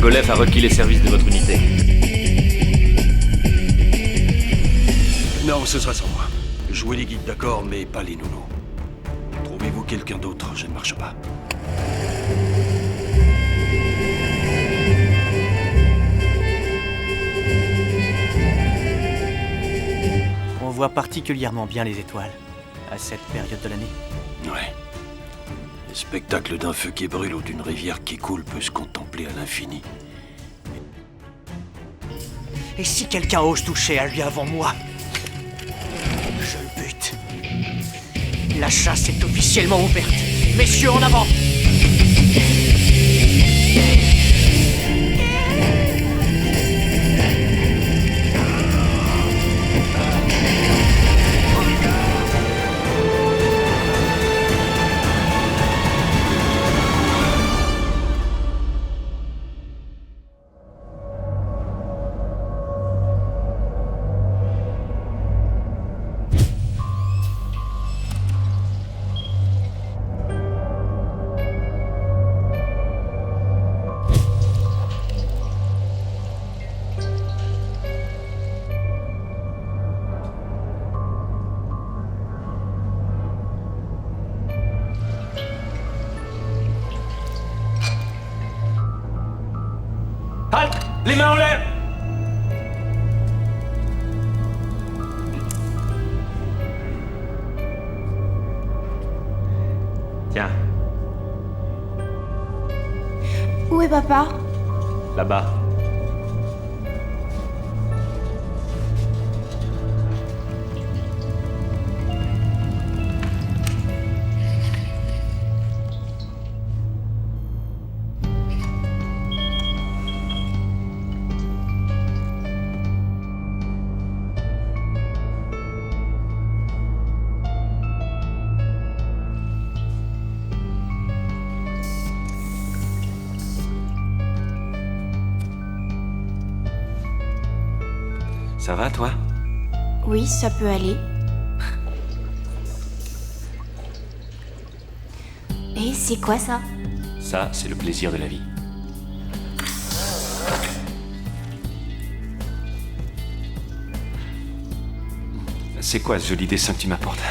Golef a requis les services de votre unité. Non, ce sera sans moi. Jouez les guides, d'accord, mais pas les nounous. Trouvez-vous quelqu'un d'autre, je ne marche pas. On voit particulièrement bien les étoiles, à cette période de l'année. Ouais. Le spectacle d'un feu qui brûle ou d'une rivière qui coule peut se contempler à l'infini. Et si quelqu'un ose toucher à lui avant moi, je le bute. La chasse est officiellement ouverte. Messieurs, en avant! Halte! Les mains en l'air! Tiens, Où est papa? là-bas. Ça va, toi? Oui, ça peut aller. Et c'est quoi ça? Ça, c'est le plaisir de la vie. C'est quoi ce joli dessin que tu m'apportes?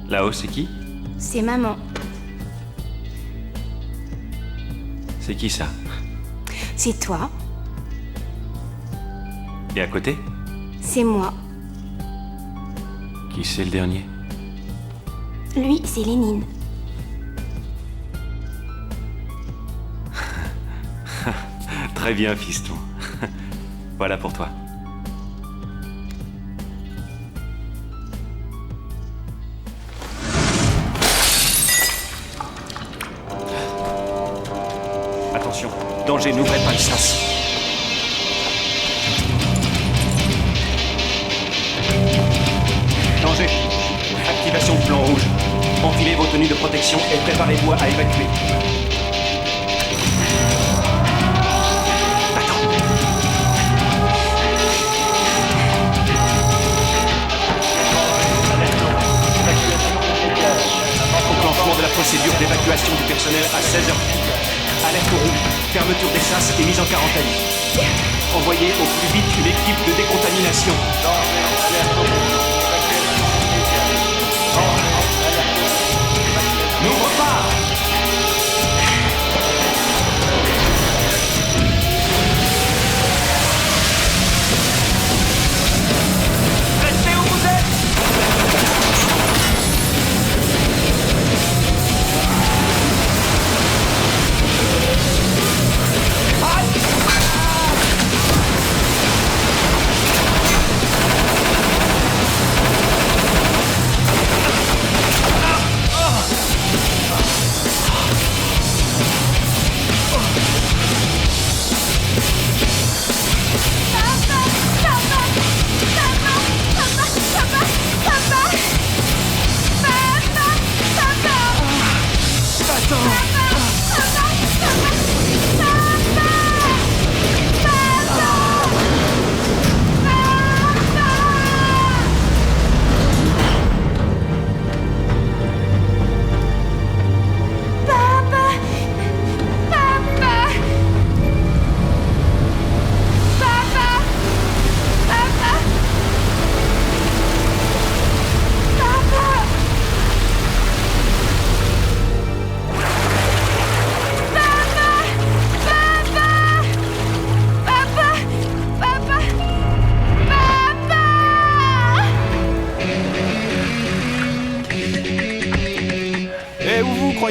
Là-haut, c'est qui? C'est maman. C'est qui ça? C'est toi. Et à côté? C'est moi. Qui c'est le dernier? Lui, c'est Lénine. Très bien, fiston. Voilà pour toi. Attention, danger, n'ouvrez pas le sas. Danger, activation de plan rouge. Enfilez vos tenues de protection et préparez-vous à évacuer. Enclenchement de la procédure d'évacuation du personnel à 16h. Alerte rouge, fermeture des sas et mise en quarantaine. Envoyez au plus vite une équipe de décontamination. N'ouvre pas! Restez où vous êtes!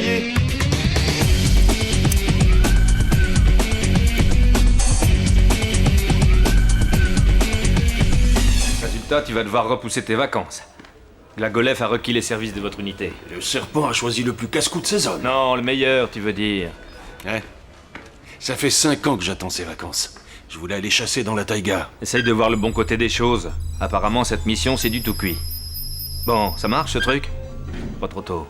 croyez? Résultat, tu vas devoir repousser tes vacances. Glagolef a requis les services de votre unité. Le serpent a choisi le plus casse-cou de ses hommes. Non, le meilleur, tu veux dire. Ouais. Ça fait 5 ans que j'attends ces vacances. Je voulais aller chasser dans la taïga. Essaye de voir le bon côté des choses. Apparemment, cette mission, c'est du tout cuit. Bon, ça marche, ce truc? Pas trop tôt.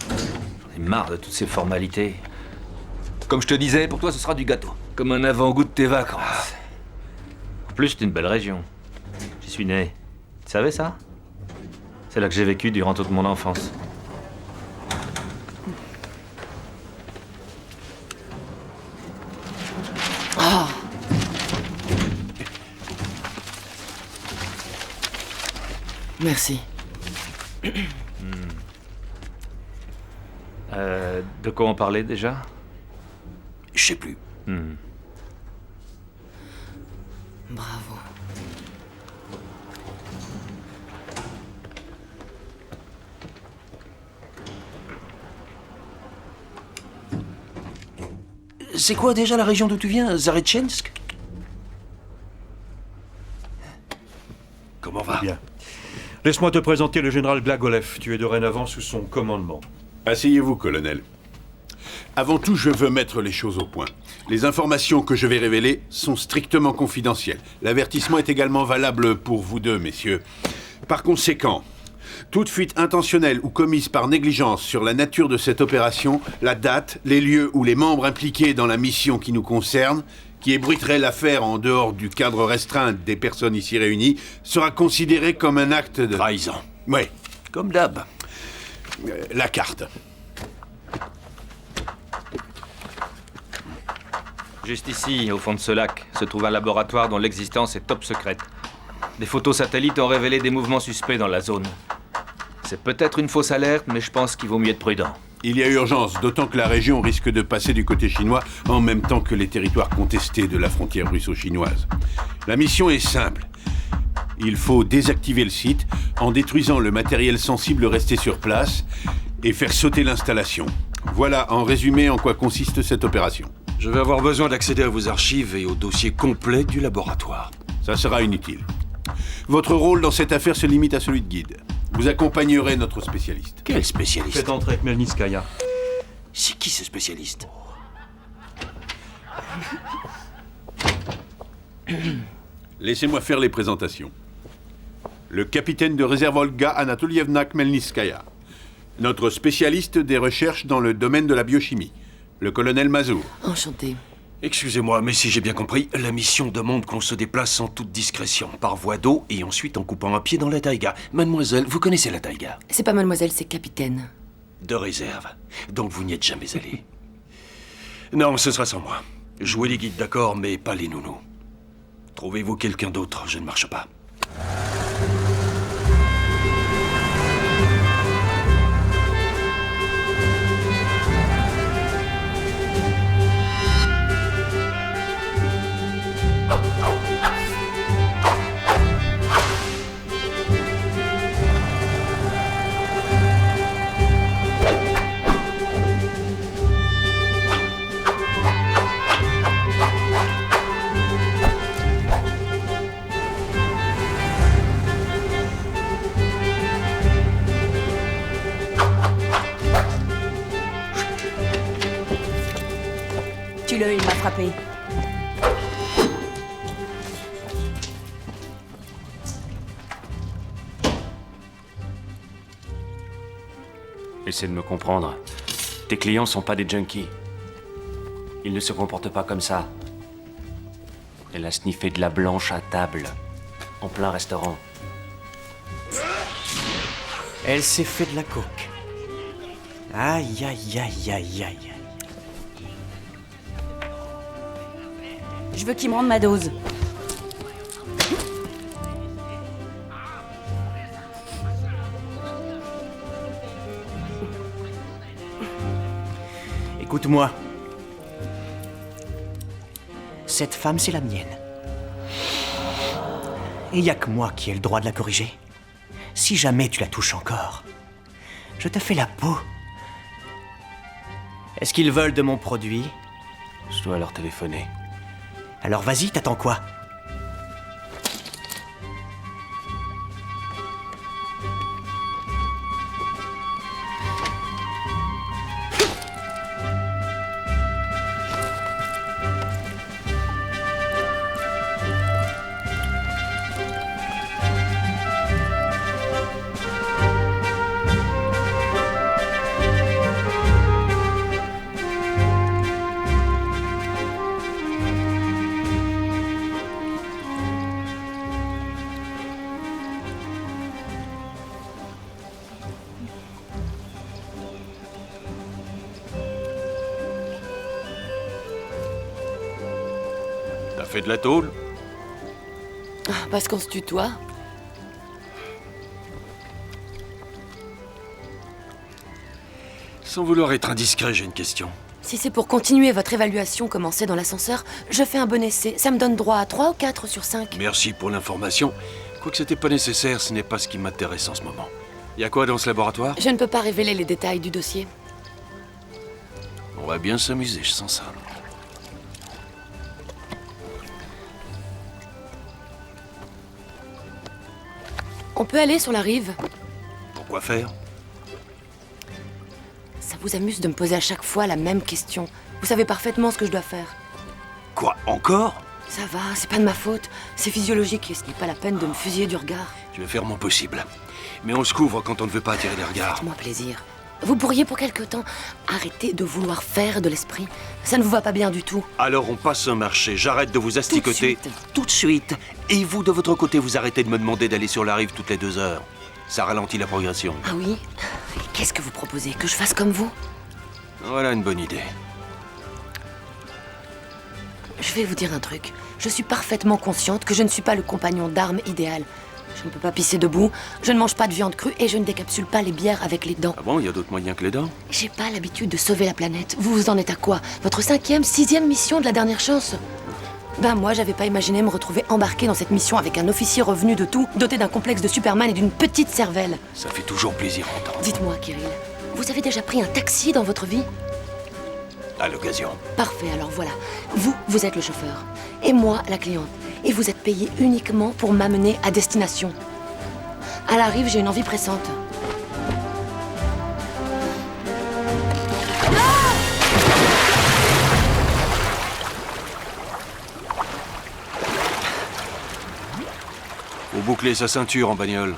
J'en ai marre de toutes ces formalités. Comme je te disais, pour toi, ce sera du gâteau. Comme un avant-goût de tes vacances. En plus, c'est une belle région. J'y suis né. Tu savais ça? C'est là que j'ai vécu durant toute mon enfance. Merci. De quoi on parlait déjà? Je sais plus. Bravo. C'est quoi déjà la région d'où tu viens, Zaretchensk? Comment va? Bien. Laisse-moi te présenter le général Glagolef. Tu es dorénavant sous son commandement. Asseyez-vous, colonel. Avant tout, je veux mettre les choses au point. Les informations que je vais révéler sont strictement confidentielles. L'avertissement est également valable pour vous deux, messieurs. Par conséquent, toute fuite intentionnelle ou commise par négligence sur la nature de cette opération, la date, les lieux ou les membres impliqués dans la mission qui nous concerne, qui ébruiterait l'affaire en dehors du cadre restreint des personnes ici réunies, sera considéré comme un acte de... Trahison. Oui, Comme d'hab. la carte. Juste ici, au fond de ce lac, se trouve un laboratoire dont l'existence est top secrète. Des photos satellites ont révélé des mouvements suspects dans la zone. C'est peut-être une fausse alerte, mais je pense qu'il vaut mieux être prudent. Il y a urgence, d'autant que la région risque de passer du côté chinois en même temps que les territoires contestés de la frontière russo-chinoise. La mission est simple. Il faut désactiver le site en détruisant le matériel sensible resté sur place et faire sauter l'installation. Voilà en résumé en quoi consiste cette opération. Je vais avoir besoin d'accéder à vos archives et au dossier complet du laboratoire. Ça sera inutile. Votre rôle dans cette affaire se limite à celui de guide. Vous accompagnerez notre spécialiste. Quel spécialiste? Faites entrer Khmelnytskaya. C'est qui ce spécialiste? Laissez-moi faire les présentations. Le capitaine de réserve Olga Anatolievna Khmelnytskaya. Notre spécialiste des recherches dans le domaine de la biochimie, le colonel Mazur. Enchanté. Excusez-moi, mais si j'ai bien compris, la mission demande qu'on se déplace en toute discrétion, par voie d'eau et ensuite en coupant un pied dans la taïga. Mademoiselle, vous connaissez la taïga? C'est pas mademoiselle, c'est capitaine. De réserve. Donc vous n'y êtes jamais allé. Non, ce sera sans moi. Jouez les guides, d'accord, mais pas les nounous. Trouvez-vous quelqu'un d'autre, je ne marche pas. Tue-le, il m'a frappé. Essaie de me comprendre. Tes clients sont pas des junkies. Ils ne se comportent pas comme ça. Elle a sniffé de la blanche à table, en plein restaurant. Elle s'est fait de la coke. Aïe, aïe, aïe, aïe, aïe. Je veux qu'il me rende ma dose. Écoute-moi. Cette femme, c'est la mienne. Et il n'y a que moi qui ai le droit de la corriger. Si jamais tu la touches encore, je te fais la peau Est-ce qu'ils veulent de mon produit? Je dois leur téléphoner. Alors vas-y, t'attends quoi? T'as fait de la tôle? Parce qu'on se tutoie. Sans vouloir être indiscret, j'ai une question. Si c'est pour continuer votre évaluation commencée dans l'ascenseur, je fais un bon essai. Ça me donne droit à 3 ou 4 sur 5. Merci pour l'information. Quoique c'était pas nécessaire, ce n'est pas ce qui m'intéresse en ce moment. Y a quoi dans ce laboratoire? Je ne peux pas révéler les détails du dossier. On va bien s'amuser, je sens ça. On peut aller sur la rive. Pourquoi faire? Ça vous amuse de me poser à chaque fois la même question. Vous savez parfaitement ce que je dois faire. Quoi, encore? Ça va, c'est pas de ma faute. C'est physiologique et ce n'est pas la peine de me fusiller du regard. Je vais faire mon possible. Mais on se couvre quand on ne veut pas attirer les regards. Faites-moi plaisir. Vous pourriez pour quelque temps arrêter de vouloir faire de l'esprit. Ça ne vous va pas bien du tout. Alors on passe un marché, j'arrête de vous asticoter. suite. Tout de suite. Et vous, de votre côté, vous arrêtez de me demander d'aller sur la rive toutes les 2 heures. Ça ralentit la progression. Ah oui? Et qu'est-ce que vous proposez? Que je fasse comme vous? Voilà une bonne idée. Je vais vous dire un truc. Je suis parfaitement consciente que je ne suis pas le compagnon d'armes idéal. Je ne peux pas pisser debout, je ne mange pas de viande crue et je ne décapsule pas les bières avec les dents. Ah bon, il y a d'autres moyens que les dents? J'ai pas l'habitude de sauver la planète. Vous en êtes à quoi? Votre 5e, 6e mission de la dernière chance? Ben moi, j'avais pas imaginé me retrouver embarqué dans cette mission avec un officier revenu de tout, doté d'un complexe de Superman et d'une petite cervelle. Ça fait toujours plaisir à entendre. Dites-moi, Kirill, vous avez déjà pris un taxi dans votre vie? À l'occasion. Parfait, alors voilà. Vous êtes le chauffeur. Et moi, la cliente. Et vous êtes payé uniquement pour m'amener à destination. À la rive, j'ai une envie pressante. Faut boucler sa ceinture en bagnole.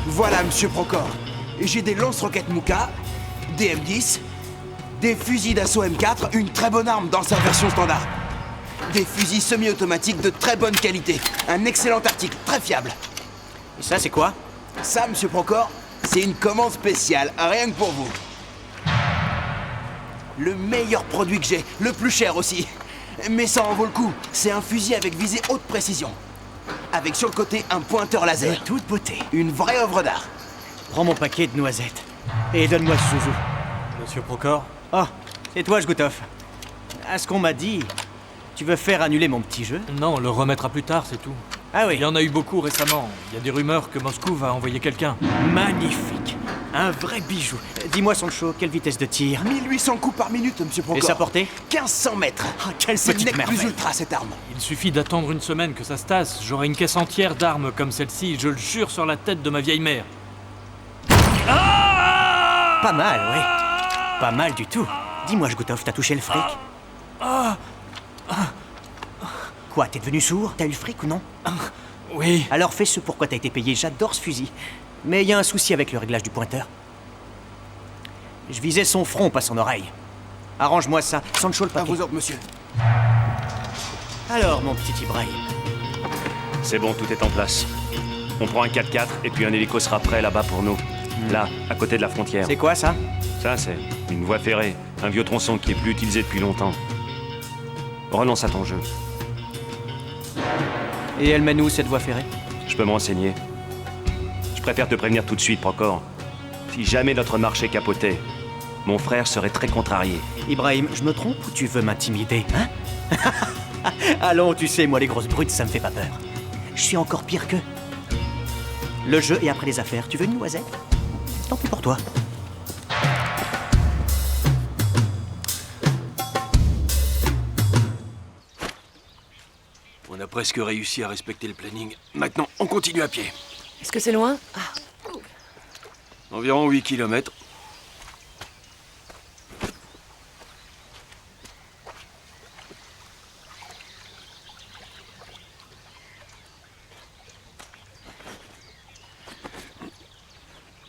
Voilà, monsieur Procor. J'ai des lance-roquettes Mouka, des M10, des fusils d'assaut M4, une très bonne arme dans sa version standard. Des fusils semi-automatiques de très bonne qualité. Un excellent article, très fiable. Et ça, c'est quoi? Ça, monsieur Procor, c'est une commande spéciale, rien que pour vous. Le meilleur produit que j'ai, le plus cher aussi. Mais ça en vaut le coup. C'est un fusil avec visée haute précision. Avec sur le côté un pointeur laser. De toute beauté. Une vraie œuvre d'art. Prends mon paquet de noisettes. Et donne-moi ce zouzou. Monsieur Procor? Oh, c'est toi, Jgoutov. À ce qu'on m'a dit, tu veux faire annuler mon petit jeu? Non, le remettra plus tard, c'est tout. Ah oui. Il y en a eu beaucoup récemment. Il y a des rumeurs que Moscou va envoyer quelqu'un. Magnifique. Un vrai bijou. Dis-moi son show, quelle vitesse de tir? 1800 coups par minute, monsieur Procor. Et sa portée? 1500 mètres. Ah, quelle C'est le petite nec plus merveille. ultra, cette arme. Il suffit d'attendre une semaine que ça se tasse. J'aurai une caisse entière d'armes comme celle-ci, je le jure sur la tête de ma vieille mère. Pas mal, oui. Pas mal du tout. Dis-moi, Jgoutov, t'as touché le fric? Quoi, t'es devenu sourd? T'as eu le fric ou non? Oui. Alors fais ce pourquoi t'as été payé, j'adore ce fusil. Mais il y a un souci avec le réglage du pointeur. Je visais son front, pas son oreille. Arrange-moi ça, Sancho le À paquet. vos ordres, monsieur. Alors, mon petit Ibrahim. C'est bon, tout est en place. On prend un 4x4 et puis un hélico sera prêt là-bas pour nous. Là, à côté de la frontière. C'est quoi ça? Ça, c'est une voie ferrée. Un vieux tronçon qui est plus utilisé depuis longtemps. Renonce à ton jeu. Et elle mène où cette voie ferrée? Je peux me renseigner. Je préfère te prévenir tout de suite, Procor. Si jamais notre marché capotait, mon frère serait très contrarié. Ibrahim, je me trompe ou tu veux m'intimider, hein? Allons, tu sais, moi les grosses brutes, ça me fait pas peur. Je suis encore pire qu'eux. Le jeu et après les affaires. Tu veux une noisette? Tant pis pour toi. On a presque réussi à respecter le planning. Maintenant, on continue à pied. Est-ce que c'est loin? Environ 8 kilomètres.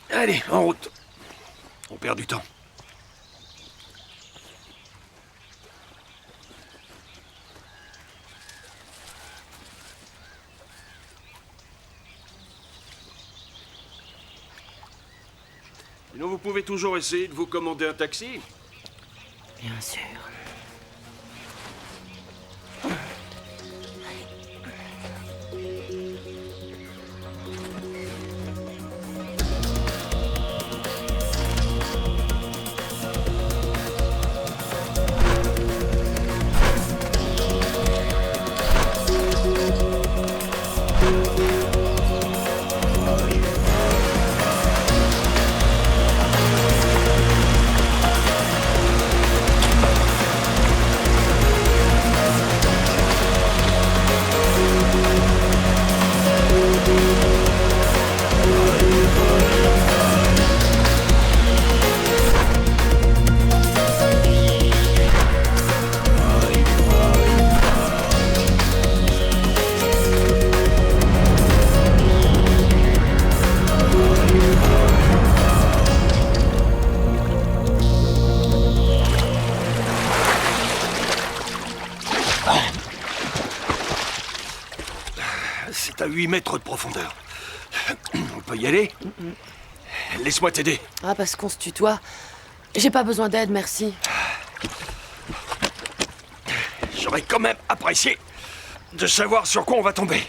Allez, en route. On perd du temps. Sinon, vous pouvez toujours essayer de vous commander un taxi. Bien sûr. C'est à 8 mètres de profondeur. On peut y aller? Laisse-moi t'aider. Ah, parce qu'on se tutoie. J'ai pas besoin d'aide, merci. J'aurais quand même apprécié de savoir sur quoi on va tomber.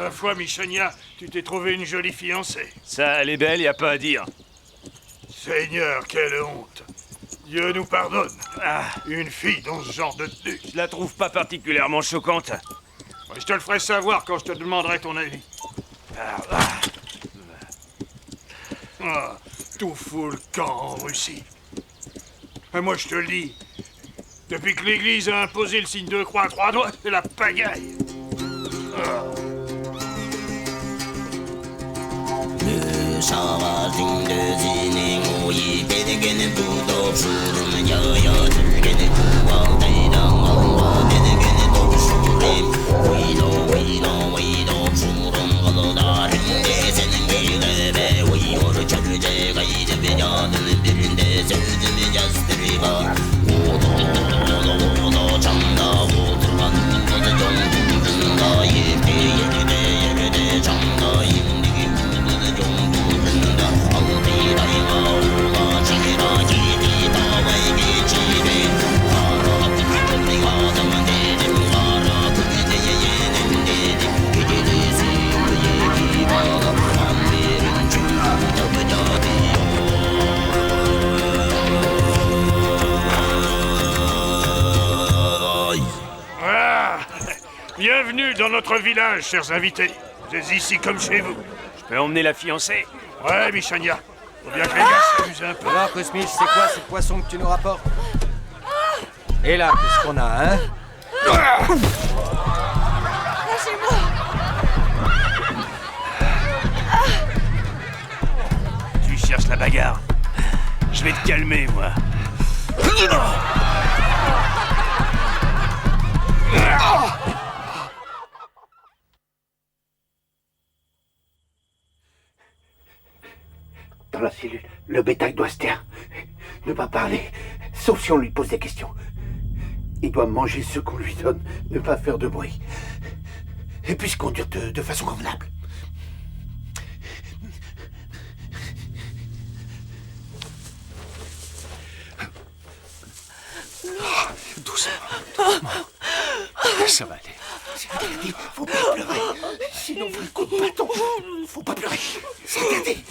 Ma foi, Michonia, tu t'es trouvé une jolie fiancée. Ça, elle est belle, y a pas à dire. Seigneur, quelle honte. Dieu nous pardonne. Une fille dans ce genre de tenue. Je la trouve pas particulièrement choquante. Ouais, je te le ferai savoir quand je te demanderai ton avis. Tout fout le camp en Russie. Et moi, je te le dis, depuis que l'Église a imposé le signe de croix à 3 doigts, c'est la pagaille. Bienvenue dans notre village, chers invités. Vous êtes ici comme chez vous. Je peux emmener la fiancée? Ouais, Michonia. Faut bien que les gars s'amusent un peu. Alors, Cosmich, c'est quoi ce poisson que tu nous rapportes? Et là, qu'est-ce qu'on a, hein? Lâchez-moi! Tu cherches la bagarre? Je vais te calmer, moi. Dans la cellule, le bétail doit se taire. Ne pas parler, sauf si on lui pose des questions. Il doit manger ce qu'on lui donne, ne pas faire de bruit. Et puis se conduire de façon convenable. Doucement. Ça va aller. C'est interdit, faut pas pleurer. Sinon, on fait un coup de bâton. Faut pas pleurer. C'est interdit.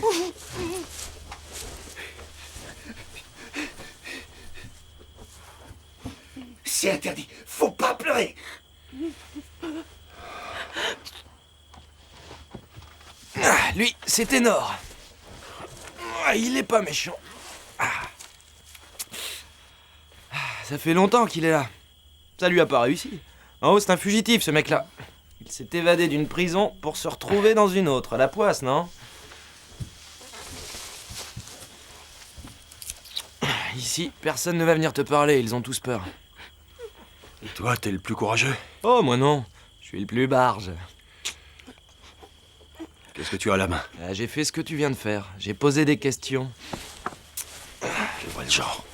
C'est interdit. Faut pas pleurer. Lui, c'est Ténor. Il est pas méchant. Ça fait longtemps qu'il est là. Ça lui a pas réussi. En haut, c'est un fugitif, ce mec-là. Il s'est évadé d'une prison pour se retrouver dans une autre. À la poisse, non? Ici, personne ne va venir te parler, ils ont tous peur. Et toi, t'es le plus courageux? Oh, moi non. Je suis le plus barge. Qu'est-ce que tu as à la main? J'ai fait ce que tu viens de faire. J'ai posé des questions. Je vois le genre.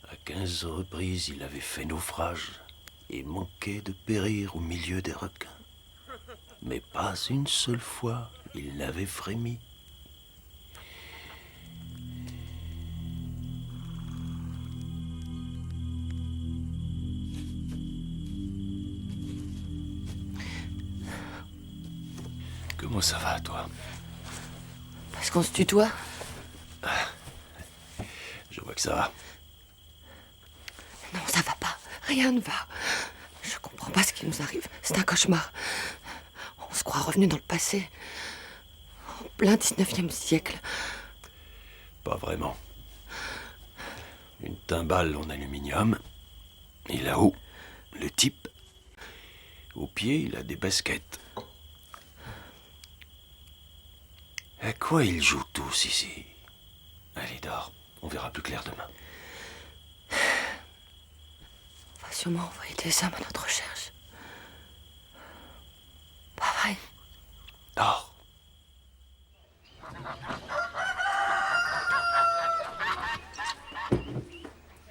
À 15 reprises, il avait fait naufrage et manquait de périr au milieu des requins. Mais pas une seule fois, il n'avait frémi. Comment ça va, toi? Parce qu'on se tutoie? Je vois que ça va. Non, ça va pas. Rien ne va. Je comprends pas ce qui nous arrive. C'est un cauchemar. On se croit revenu dans le passé. En plein 19e siècle. Pas vraiment. Une timbale en aluminium. Et là-haut, le type. Au pied, il a des baskets. À quoi ils jouent tous ici? Allez, dors. On verra plus clair demain. On va sûrement envoyer des hommes à notre recherche. Pas vrai? Dors.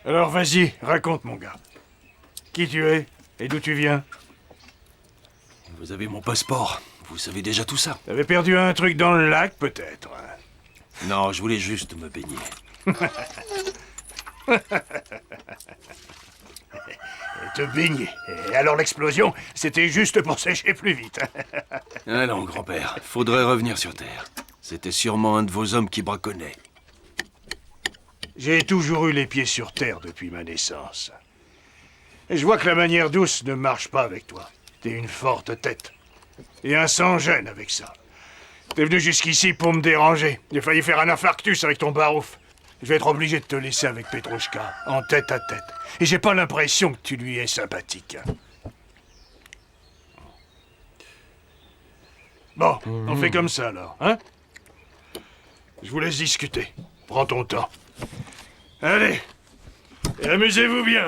Alors vas-y, raconte, mon gars. Qui tu es et d'où tu viens? Vous avez mon passeport. Vous savez déjà tout ça. T'avais perdu un truc dans le lac, peut-être. Non, je voulais juste me baigner. Te baigner. Et alors l'explosion, c'était juste pour sécher plus vite. Ah non, grand-père. Faudrait revenir sur Terre. C'était sûrement un de vos hommes qui braconnait. J'ai toujours eu les pieds sur terre depuis ma naissance. Et je vois que la manière douce ne marche pas avec toi. T'es une forte tête. Et un sang-gêne avec ça. T'es venu jusqu'ici pour me déranger. J'ai failli faire un infarctus avec ton barouf. Je vais être obligé de te laisser avec Petrouchka, en tête à tête. Et j'ai pas l'impression que tu lui es sympathique. Bon, on fait comme ça alors, hein? Je vous laisse discuter. Prends ton temps. Allez, et amusez-vous bien.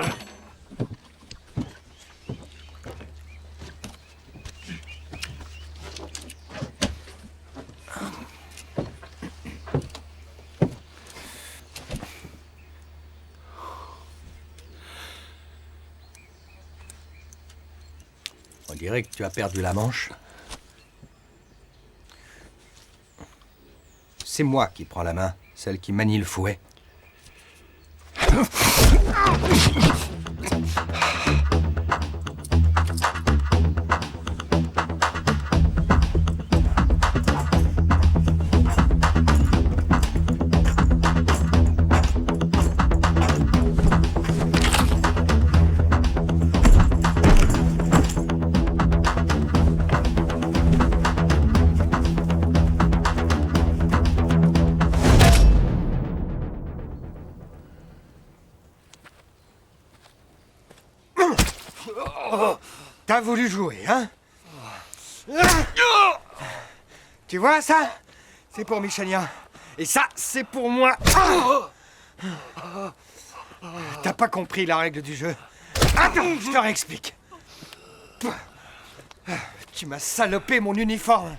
On dirait que tu as perdu la manche. C'est moi qui prends la main, celle qui manie le fouet. T'as voulu jouer, hein? Tu vois ça? C'est pour Michelien. Et ça, c'est pour moi. T'as pas compris la règle du jeu. Attends, je te réexplique. Tu m'as salopé mon uniforme.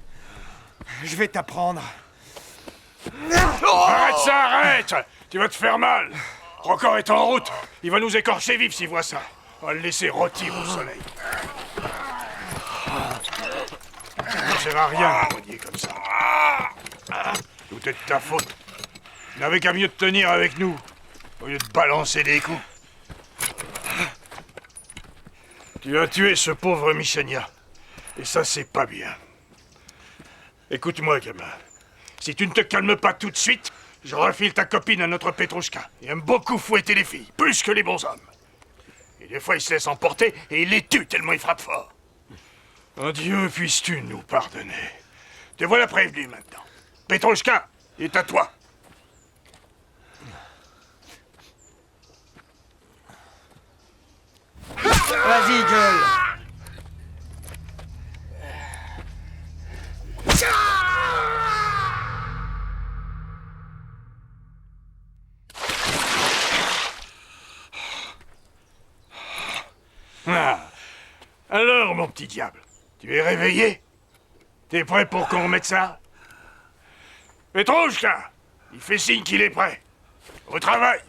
Je vais t'apprendre. Arrête ça, arrête! Tu vas te faire mal. Rocor est en route. Il va nous écorcher vif s'il voit ça. On va le laisser rôtir au soleil. Ça sert à rien de rogner comme ça. Tout est de ta faute. Tu n'avais qu'à mieux te tenir avec nous, au lieu de balancer des coups. Tu as tué ce pauvre Michenia. Et ça, c'est pas bien. Écoute-moi, gamin. Si tu ne te calmes pas tout de suite, je refile ta copine à notre Petrouchka. Il aime beaucoup fouetter les filles, plus que les bons hommes. Et des fois, il se laisse emporter et il les tue tellement il frappe fort. Oh Dieu, puisses-tu nous pardonner. Te voilà prévenu maintenant. Petrouchka, il est à toi. Vas-y, gueule. Ah. Alors, mon petit diable, tu es réveillé? T'es prêt pour qu'on remette ça? Petrouchka, il fait signe qu'il est prêt. Au travail.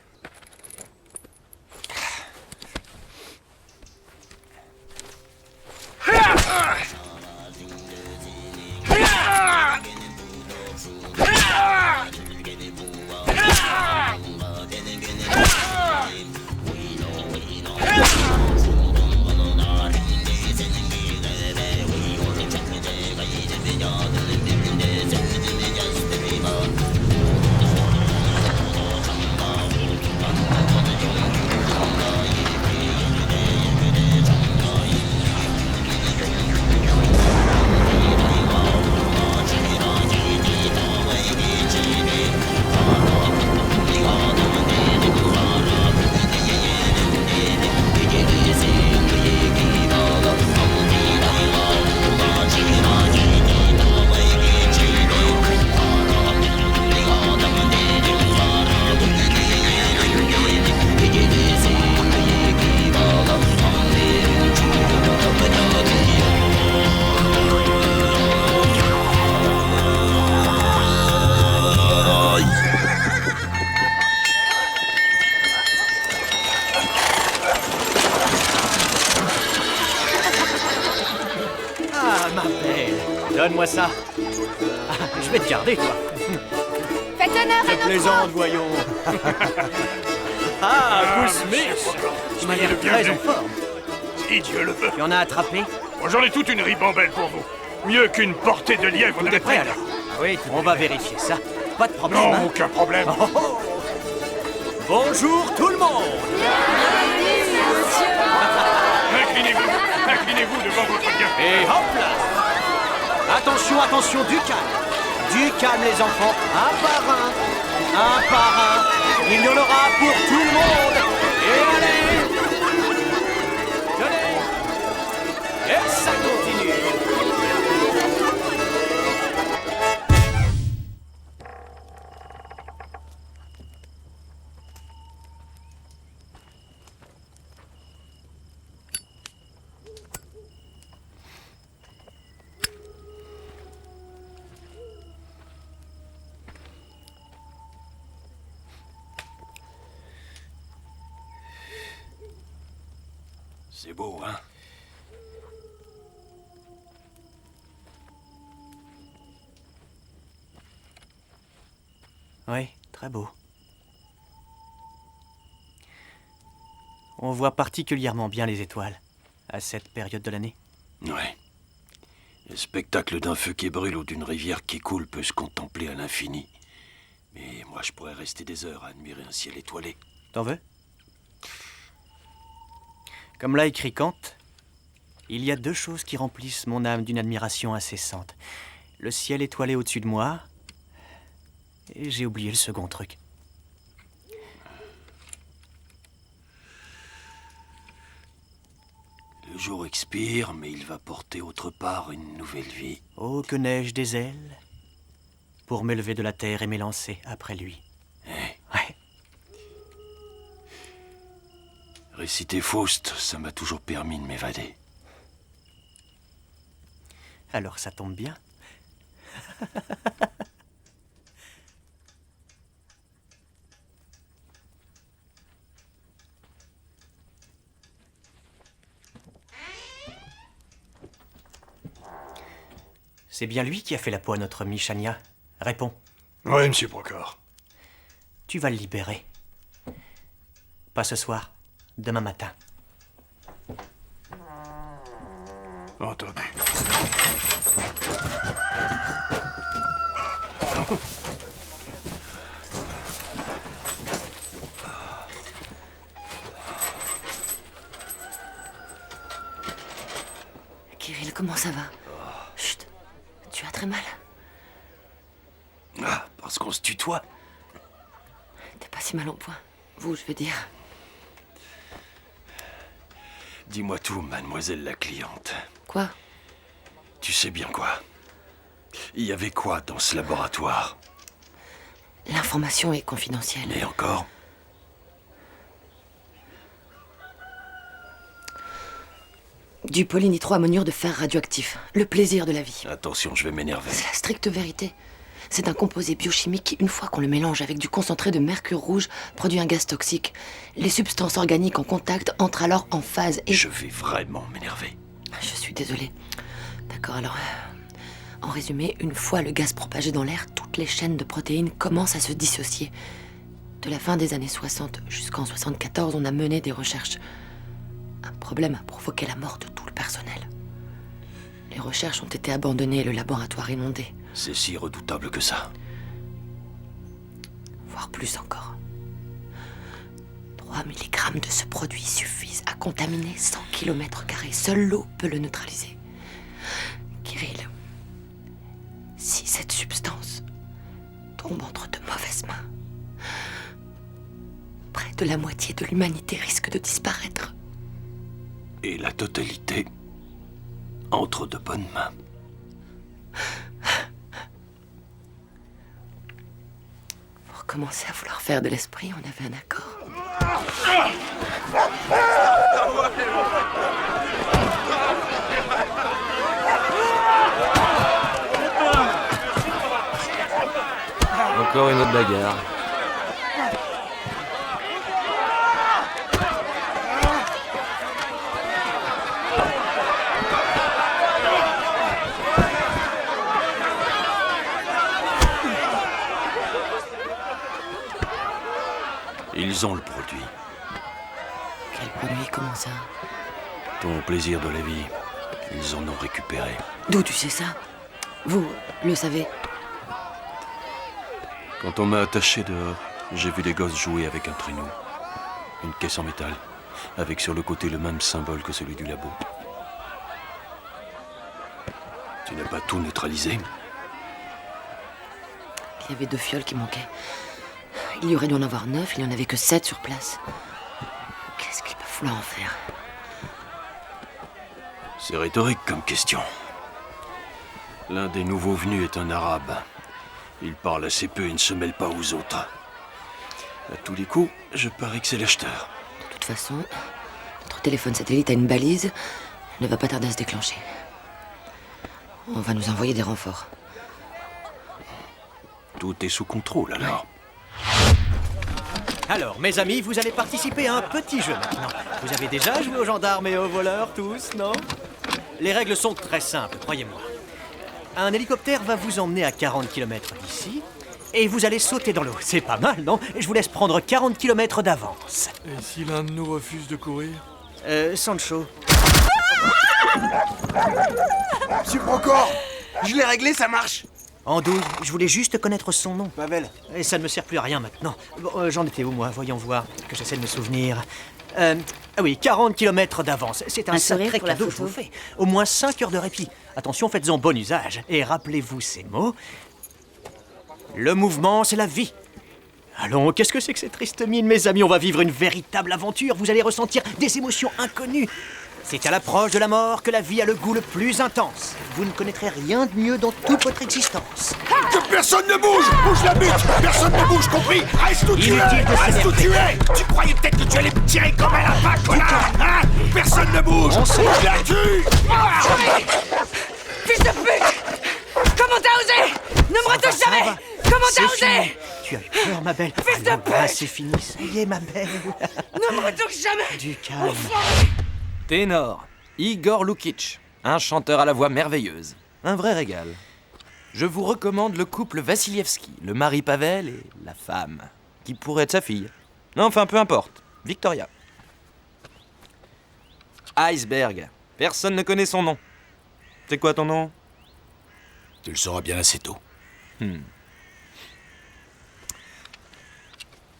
ma belle. Donne-moi ça. Ah, je vais te garder, toi. Faites honneur à Je plaisante, voyons. Ah, Goose Smith. Tu m'as l'air très en forme. Si Dieu le veut. Tu en as attrapé? J'en ai toute une ribambelle pour vous. Mieux qu'une portée de lièvre de T'es prêt alors? Oui, on va vérifier ça. Pas de problème. Non, hein? aucun problème. Oh, oh. Bonjour tout le monde. Inclinez-vous devant votre bien. Et hop là. Attention, attention, du calme. Du calme les enfants. Un par un. Un par un. Il y en aura pour tout le monde. Et allez. Tenez. Et ça continue. C'est beau, hein? Oui, très beau. On voit particulièrement bien les étoiles à cette période de l'année. Ouais. Le spectacle d'un feu qui brûle ou d'une rivière qui coule peut se contempler à l'infini. Mais moi, je pourrais rester des heures à admirer un ciel étoilé. T'en veux? Comme l'a écrit Kant, il y a deux choses qui remplissent mon âme d'une admiration incessante. Le ciel étoilé au-dessus de moi, et j'ai oublié le second truc. Le jour expire, mais il va porter autre part une nouvelle vie. Oh, que n'ai-je des ailes pour m'élever de la terre et m'élancer après lui. Ouais. Réciter Faust, ça m'a toujours permis de m'évader. Alors ça tombe bien. C'est bien lui qui a fait la peau à notre Michania. Réponds. Oui, monsieur Procor. Tu vas le libérer. Pas ce soir, demain matin. Entendu. Kirill, comment ça va? Chut, tu as très mal. Ah, parce qu'on se tutoie. T'es pas si mal en point. Vous, je veux dire. Dis-moi tout, mademoiselle la cliente. Quoi? Tu sais bien quoi? Il y avait quoi dans ce laboratoire? L'information est confidentielle. Et encore? Du polynitro-ammoniure de fer radioactif. Le plaisir de la vie. Attention, je vais m'énerver. C'est la stricte vérité. C'est un composé biochimique qui, une fois qu'on le mélange avec du concentré de mercure rouge, produit un gaz toxique. Les substances organiques en contact entrent alors en phase et... Je vais vraiment m'énerver. Je suis désolée. D'accord, alors... En résumé, une fois le gaz propagé dans l'air, toutes les chaînes de protéines commencent à se dissocier. De la fin des années 60 jusqu'en 74, on a mené des recherches. Un problème a provoqué la mort de tout le personnel. Les recherches ont été abandonnées et le laboratoire inondé. C'est si redoutable que ça. Voire plus encore. 3 mg de ce produit suffisent à contaminer 100 km². Seule l'eau peut le neutraliser. Kirill, si cette substance tombe entre de mauvaises mains, près de la moitié de l'humanité risque de disparaître. Et la totalité entre de bonnes mains. Pour commencer à vouloir faire de l'esprit, on avait un accord. Encore une autre bagarre. Ils ont le produit. Quel produit? Comment ça? Ton plaisir de la vie. Ils en ont récupéré. D'où tu sais ça? Vous le savez? Quand on m'a attaché dehors, j'ai vu des gosses jouer avec un traîneau. Une caisse en métal, avec sur le côté le même symbole que celui du labo. Tu n'as pas tout neutralisé? Il y avait 2 fioles qui manquaient. Il y aurait dû en avoir 9, il n'y en avait que 7 sur place. Qu'est-ce qu'il peut vouloir en faire? C'est rhétorique comme question. L'un des nouveaux venus est un arabe. Il parle assez peu et ne se mêle pas aux autres. À tous les coups, je parie que c'est l'acheteur. De toute façon, notre téléphone satellite a une balise. Elle ne va pas tarder à se déclencher. On va nous envoyer des renforts. Tout est sous contrôle, alors. Alors, mes amis, vous allez participer à un petit jeu maintenant. Vous avez déjà joué aux gendarmes et aux voleurs, tous, non? Les règles sont très simples, croyez-moi. Un hélicoptère va vous emmener à 40 km d'ici, et vous allez sauter dans l'eau. C'est pas mal, non? Je vous laisse prendre 40 km d'avance. Et si l'un de nous refuse de courir? Sancho. Monsieur Procor, je l'ai réglé, ça marche. Andouille, je voulais juste connaître son nom. Pavel. Et ça ne me sert plus à rien maintenant. Bon, j'en étais où, moi? Voyons voir, que j'essaie de me souvenir. Ah oui, 40 km d'avance. C'est un sacré cadeau que je vous fais. Au moins 5 heures de répit. Attention, faites-en bon usage. Et rappelez-vous ces mots. Le mouvement, c'est la vie. Allons, qu'est-ce que c'est que cette triste mine, mes amis? On va vivre une véritable aventure. Vous allez ressentir des émotions inconnues. C'est à l'approche de la mort que la vie a le goût le plus intense. Vous ne connaîtrez rien de mieux dans toute votre existence. Que personne ne bouge! Bouge la butte! Personne ne bouge, compris? Reste où tu es! Reste où tu es! Tu croyais peut-être que tu allais me tirer comme un lapin, connard! Hein? Personne ne bouge! Je la tue! Fils de pute! Comment t'as osé? Ne me retouche jamais! Comment t'as osé? Tu as eu peur, ma belle. Fils de pute! C'est fini, ça y est, ma belle. Ne me retouche jamais! Du calme. Ténor, Igor Lukic, un chanteur à la voix merveilleuse. Un vrai régal. Je vous recommande le couple Vassilievski, le mari Pavel et la femme, qui pourrait être sa fille. Non, enfin, peu importe. Victoria. Iceberg. Personne ne connaît son nom. C'est quoi ton nom? Tu le sauras bien assez tôt.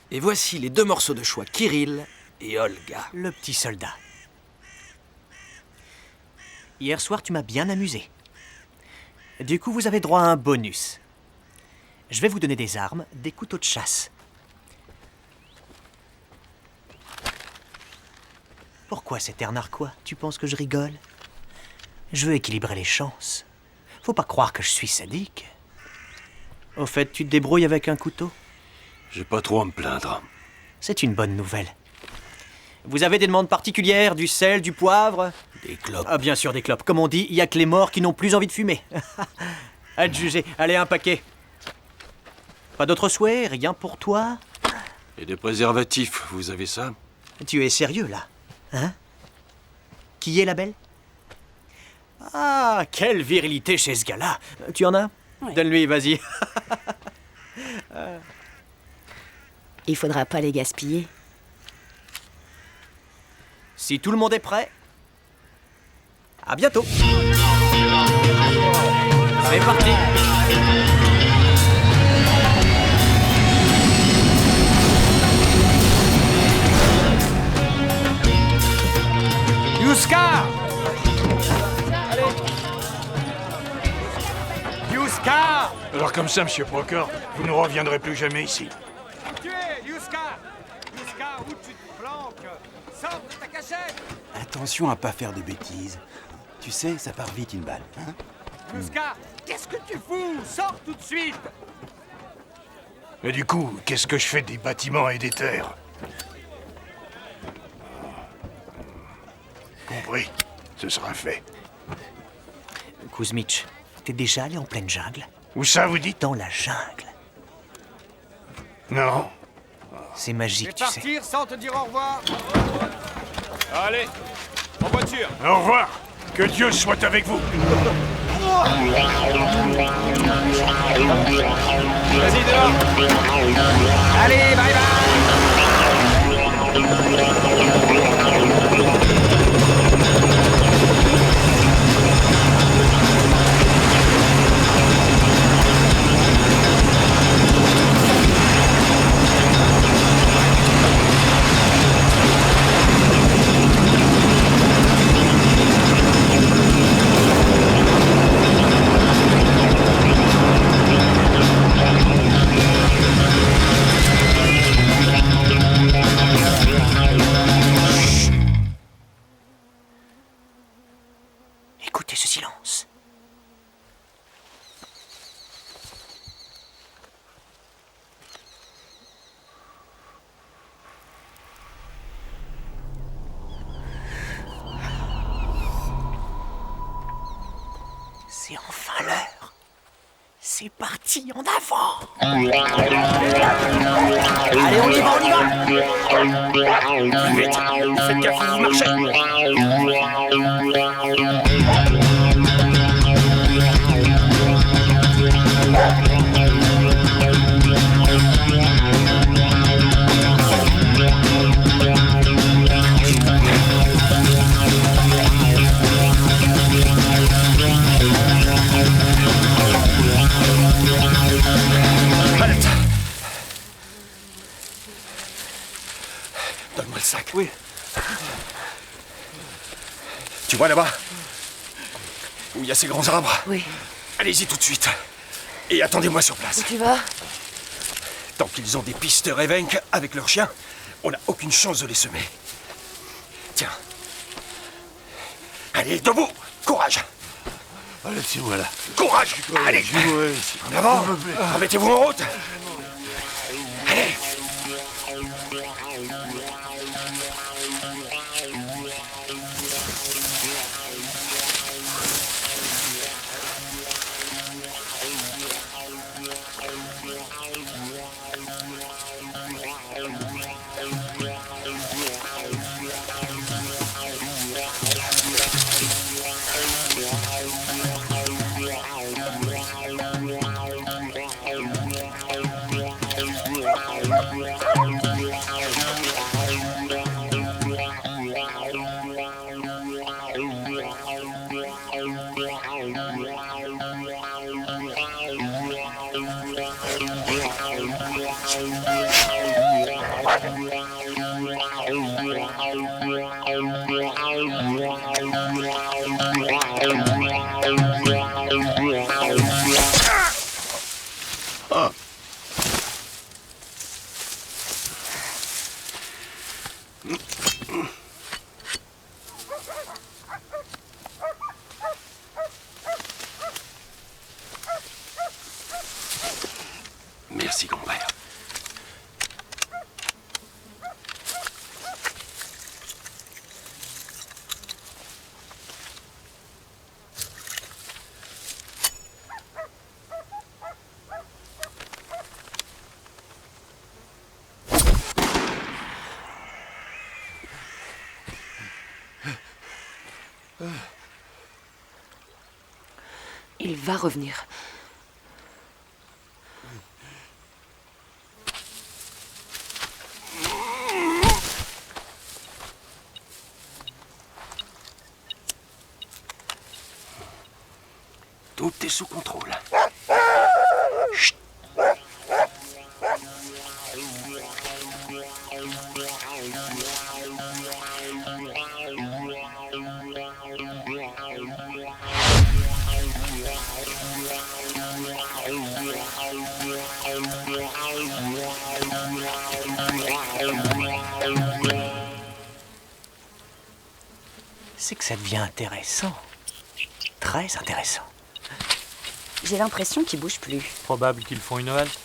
Et voici les 2 morceaux de choix, Kirill et Olga. Le petit soldat. Hier soir, tu m'as bien amusé. Du coup, vous avez droit à un bonus. Je vais vous donner des armes, des couteaux de chasse. Pourquoi cet air narquois? Tu penses que je rigole? Je veux équilibrer les chances. Faut pas croire que je suis sadique. Au fait, tu te débrouilles avec un couteau? J'ai pas trop à me plaindre. C'est une bonne nouvelle. Vous avez des demandes particulières? Du sel, du poivre? Des clopes. Ah, bien sûr, des clopes. Comme on dit, il y a que les morts qui n'ont plus envie de fumer. À te juger. Allez, un paquet. Pas d'autres souhaits? Rien pour toi? Et des préservatifs, vous avez ça? Tu es sérieux, là? Hein? Qui est la belle? Ah, quelle virilité chez ce gars-là. Tu en as? Oui. Donne-lui, vas-y. Il faudra pas les gaspiller. Si tout le monde est prêt, à bientôt. C'est parti. Yuska! Yuska! Alors comme ça, monsieur Procor, vous ne reviendrez plus jamais ici. Tu es, Yuska! Yuska, où tu te planques? Sors de ta cachette! Attention à pas faire de bêtises. Tu sais, ça part vite une balle, hein? Yuska, qu'est-ce que tu fous? Sors tout de suite! Et du coup, qu'est-ce que je fais des bâtiments et des terres? Compris, ce sera fait. Kuzmich, t'es déjà allé en pleine jungle? Où ça, vous dites? Dans la jungle. Non. C'est magique, tu sais. Partir sans te dire au revoir. Allez, en voiture. Au revoir. Que Dieu soit avec vous. Vas-y, dehors. Allez, bye bye. Écoutez ce silence. C'est enfin l'heure. C'est parti, en avant. Allez, on y va, on y va. Plus vite, faites gaffe, vous marchez. Halte. Donne-moi le sac. Oui. Tu vois là-bas où il y a ces grands arbres? Oui. Allez-y tout de suite. Et attendez-moi sur place. Où tu vas? Tant qu'ils ont des pistes Revenk avec leurs chiens, on n'a aucune chance de les semer. Tiens. Allez, debout. Courage. Allez, c'est-moi là. Courage. Allez. En avant. Remettez-vous en route. Allez. Merci, compère. Il va revenir. Tout est sous contrôle. Chut. C'est que ça devient intéressant. Très intéressant. J'ai l'impression qu'ils bougent plus. Probable qu'ils font une halte.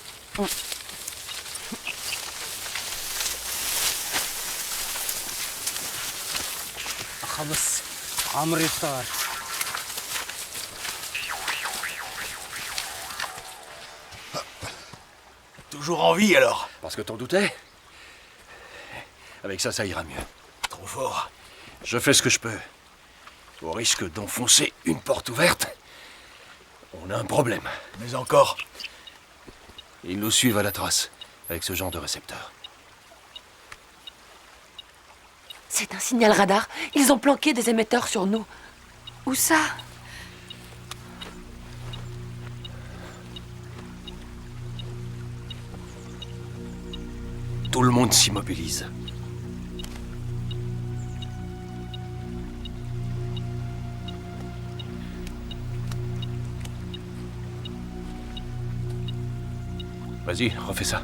Toujours en vie alors? Parce que t'en doutais? Avec ça, ça ira mieux. Trop fort. Je fais ce que je peux. Au risque d'enfoncer une porte ouverte, on a un problème. Mais encore. Ils nous suivent à la trace, avec ce genre de récepteur. C'est un signal radar. Ils ont planqué des émetteurs sur nous. Où ça? Tout le monde s'immobilise. Vas-y, refais ça.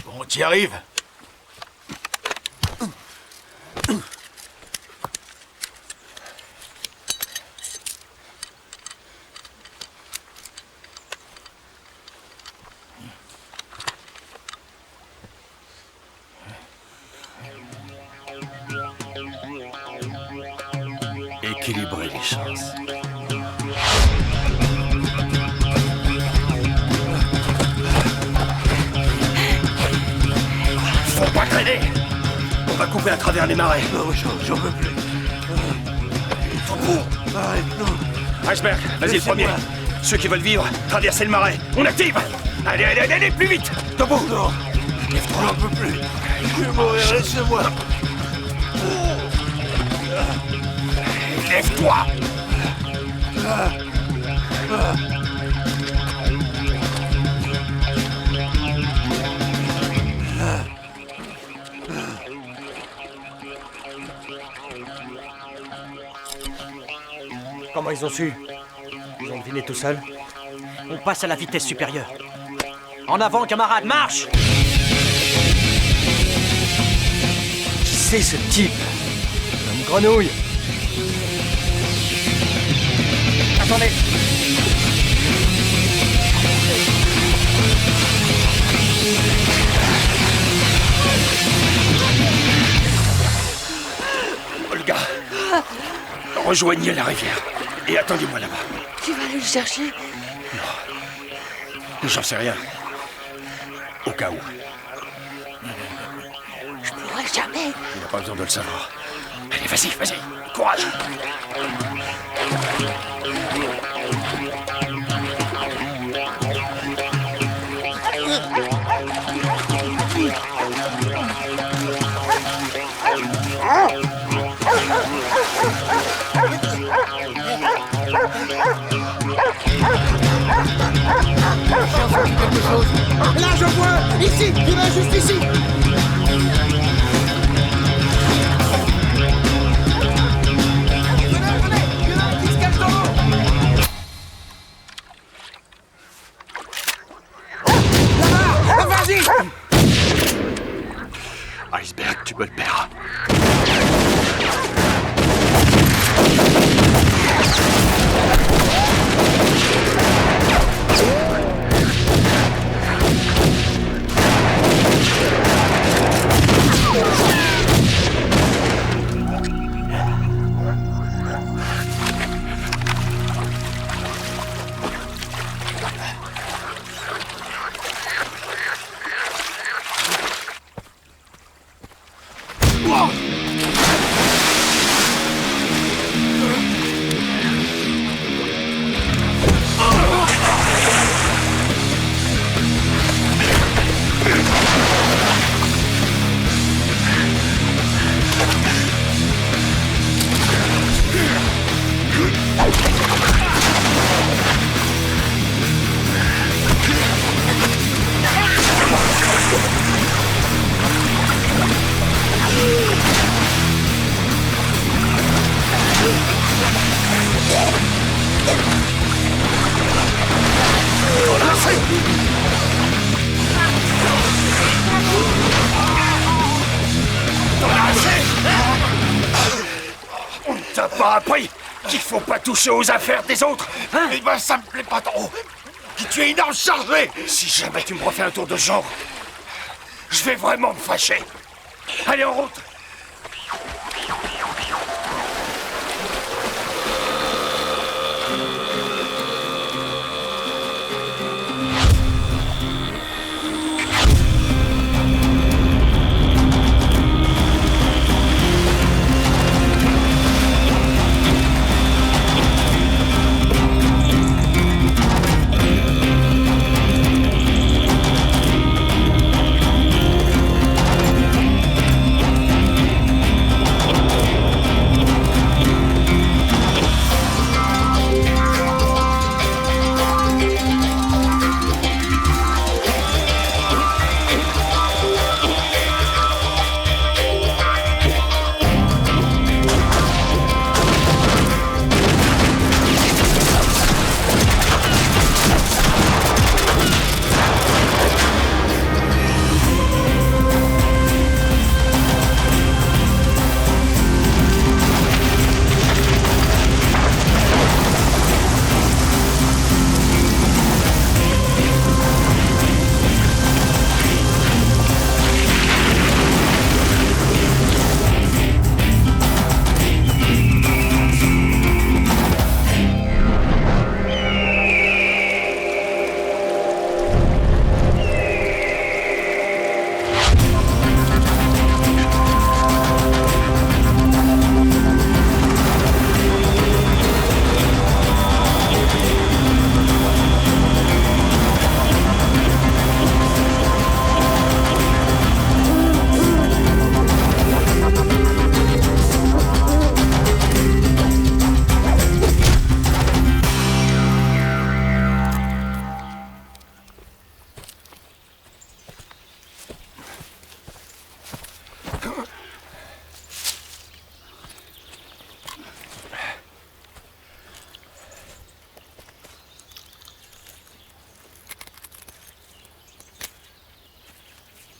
Bon, t'y arrives. Équilibrer les chances. Faut pas traîner. On va couper à travers les marais. Non, j'en peux plus. Arrête, non. Iceberg, vas-y le premier. Ceux qui veulent vivre, traversez le marais. On active. Allez, allez, allez, allez, plus vite. Debout. Non, j'en peux plus. Je vais mourir, laisse-moi. Lève-toi. Comment ils ont su? Ils ont deviné tout seuls. On passe à la vitesse supérieure. En avant, camarades, marche! Qui c'est ce type? Une grenouille. Attendez! Olga, rejoignez la rivière et attendez-moi là-bas. Tu vas aller le chercher? J'en sais rien. Au cas où. Je pourrais jamais. Il n'a pas besoin de le savoir. Allez, vas-y, vas-y. Courage. Quelque chose. Là, je vois. Ici, il va juste ici. Iceberg, tu me le paieras. T'as pas appris qu'il faut pas toucher aux affaires des autres, hein? Eh ben, ça me plaît pas trop. Tu es une arme chargée. Si jamais tu me refais un tour de genre, je vais vraiment me fâcher. Allez, en route.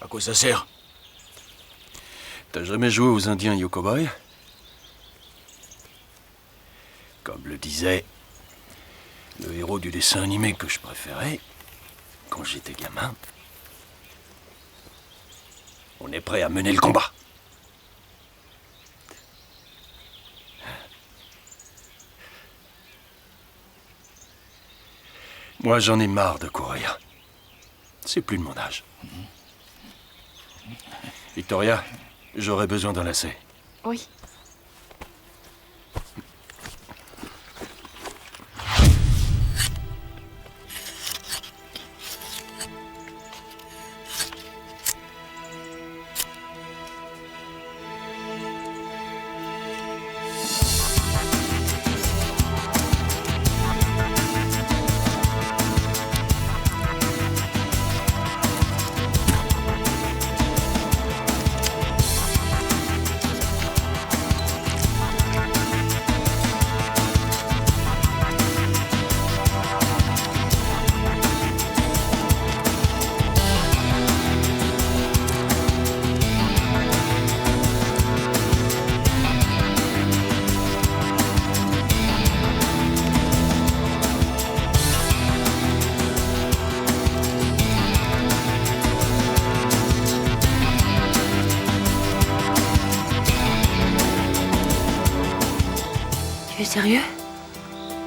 À quoi ça sert? T'as jamais joué aux Indiens Yokoboy? Comme le disait le héros du dessin animé que je préférais quand j'étais gamin, on est prêt à mener le combat. Moi, j'en ai marre de courir. C'est plus de mon âge. Victoria, j'aurais besoin d'un lacet. Oui. Tu es sérieux?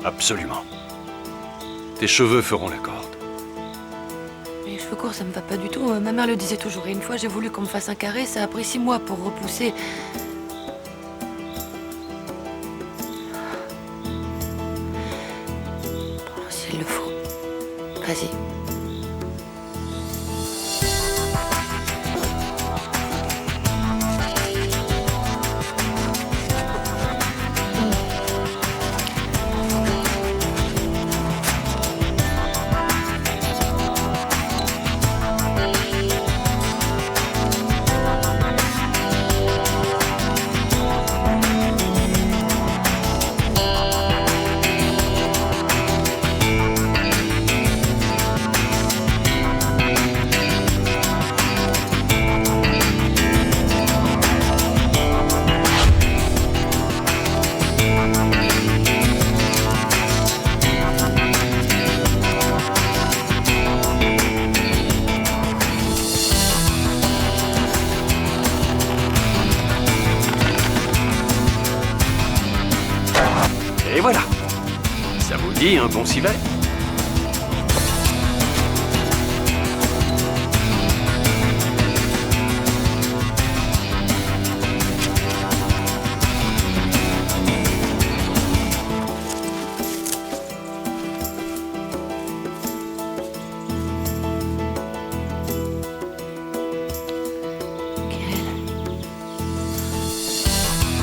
Absolument. Tes cheveux feront la corde. Les cheveux courts, ça me va pas du tout. Ma mère le disait toujours. Et une fois, j'ai voulu qu'on me fasse un carré. Ça a pris 6 mois pour repousser. Bon, s'il le faut. Vas-y. Et voilà. Ça vous dit un bon civet?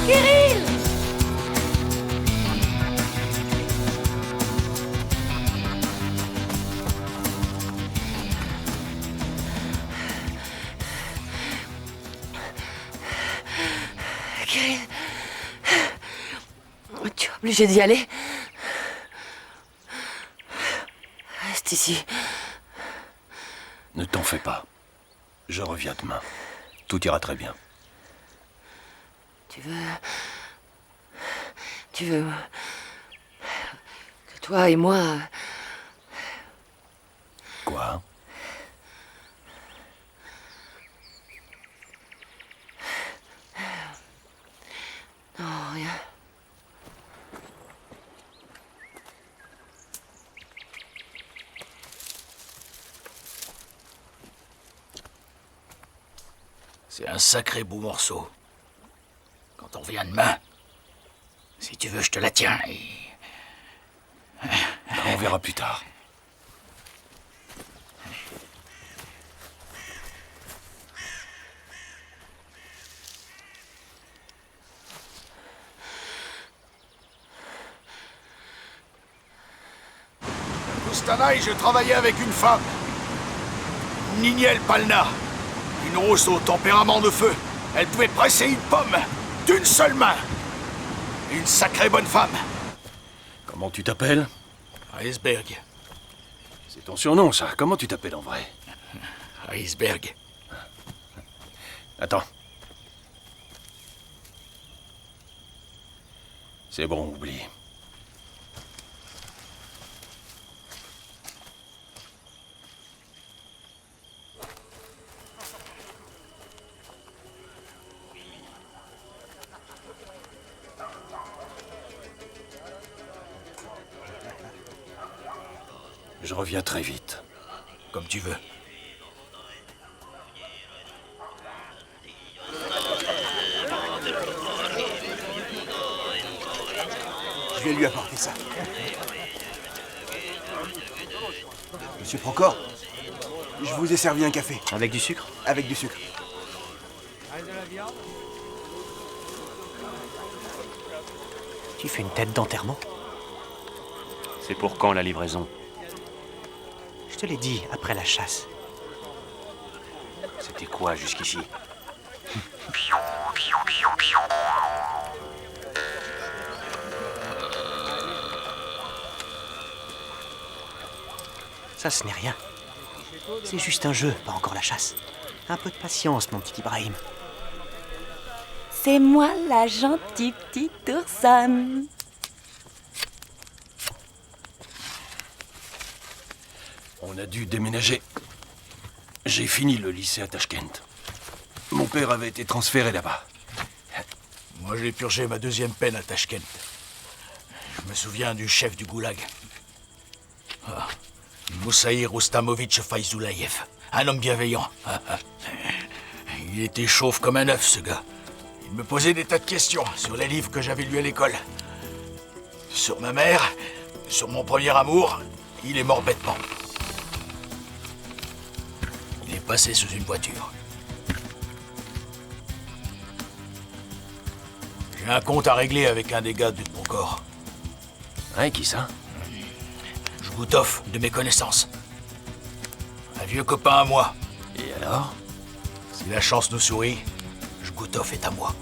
Kirill! Kirill, tu es obligé d'y aller. Reste ici. Ne t'en fais pas. Je reviens demain. Tout ira très bien. Tu veux que toi et moi... Quoi? Non, rien. C'est un sacré beau morceau. Quand on revient demain, si tu veux, je te la tiens et... On verra plus tard. Koustanaï, je travaillais avec une femme. Niniel Palna. Une rousse au tempérament de feu. Elle pouvait presser une pomme d'une seule main. Une sacrée bonne femme. Comment tu t'appelles? Iceberg. C'est ton surnom, ça. Comment tu t'appelles en vrai? Iceberg. Attends. C'est bon, oublie. Je reviens très vite. Comme tu veux. Je vais lui apporter ça. Monsieur Procor, je vous ai servi un café. Avec du sucre? Avec du sucre. Tu fais une tête d'enterrement? C'est pour quand la livraison? Je te l'ai dit, après la chasse. C'était quoi jusqu'ici? Ça, ce n'est rien. C'est juste un jeu, pas encore la chasse. Un peu de patience, mon petit Ibrahim. C'est moi la gentille petite oursonne. On a dû déménager. J'ai fini le lycée à Tachkent. Mon père avait été transféré là-bas. Moi, j'ai purgé ma deuxième peine à Tachkent. Je me souviens du chef du goulag. Moussaïr Oustamovitch Faizoulaïev. Un homme bienveillant. Il était chauve comme un œuf, ce gars. Il me posait des tas de questions sur les livres que j'avais lus à l'école. Sur ma mère, sur mon premier amour, il est mort bêtement. Il est passé sous une voiture. J'ai un compte à régler avec un des gars du Procor. Hein, qui ça? Jgoutov, de mes connaissances. Un vieux copain à moi. Et alors? Si la chance nous sourit, Jgoutov est à moi.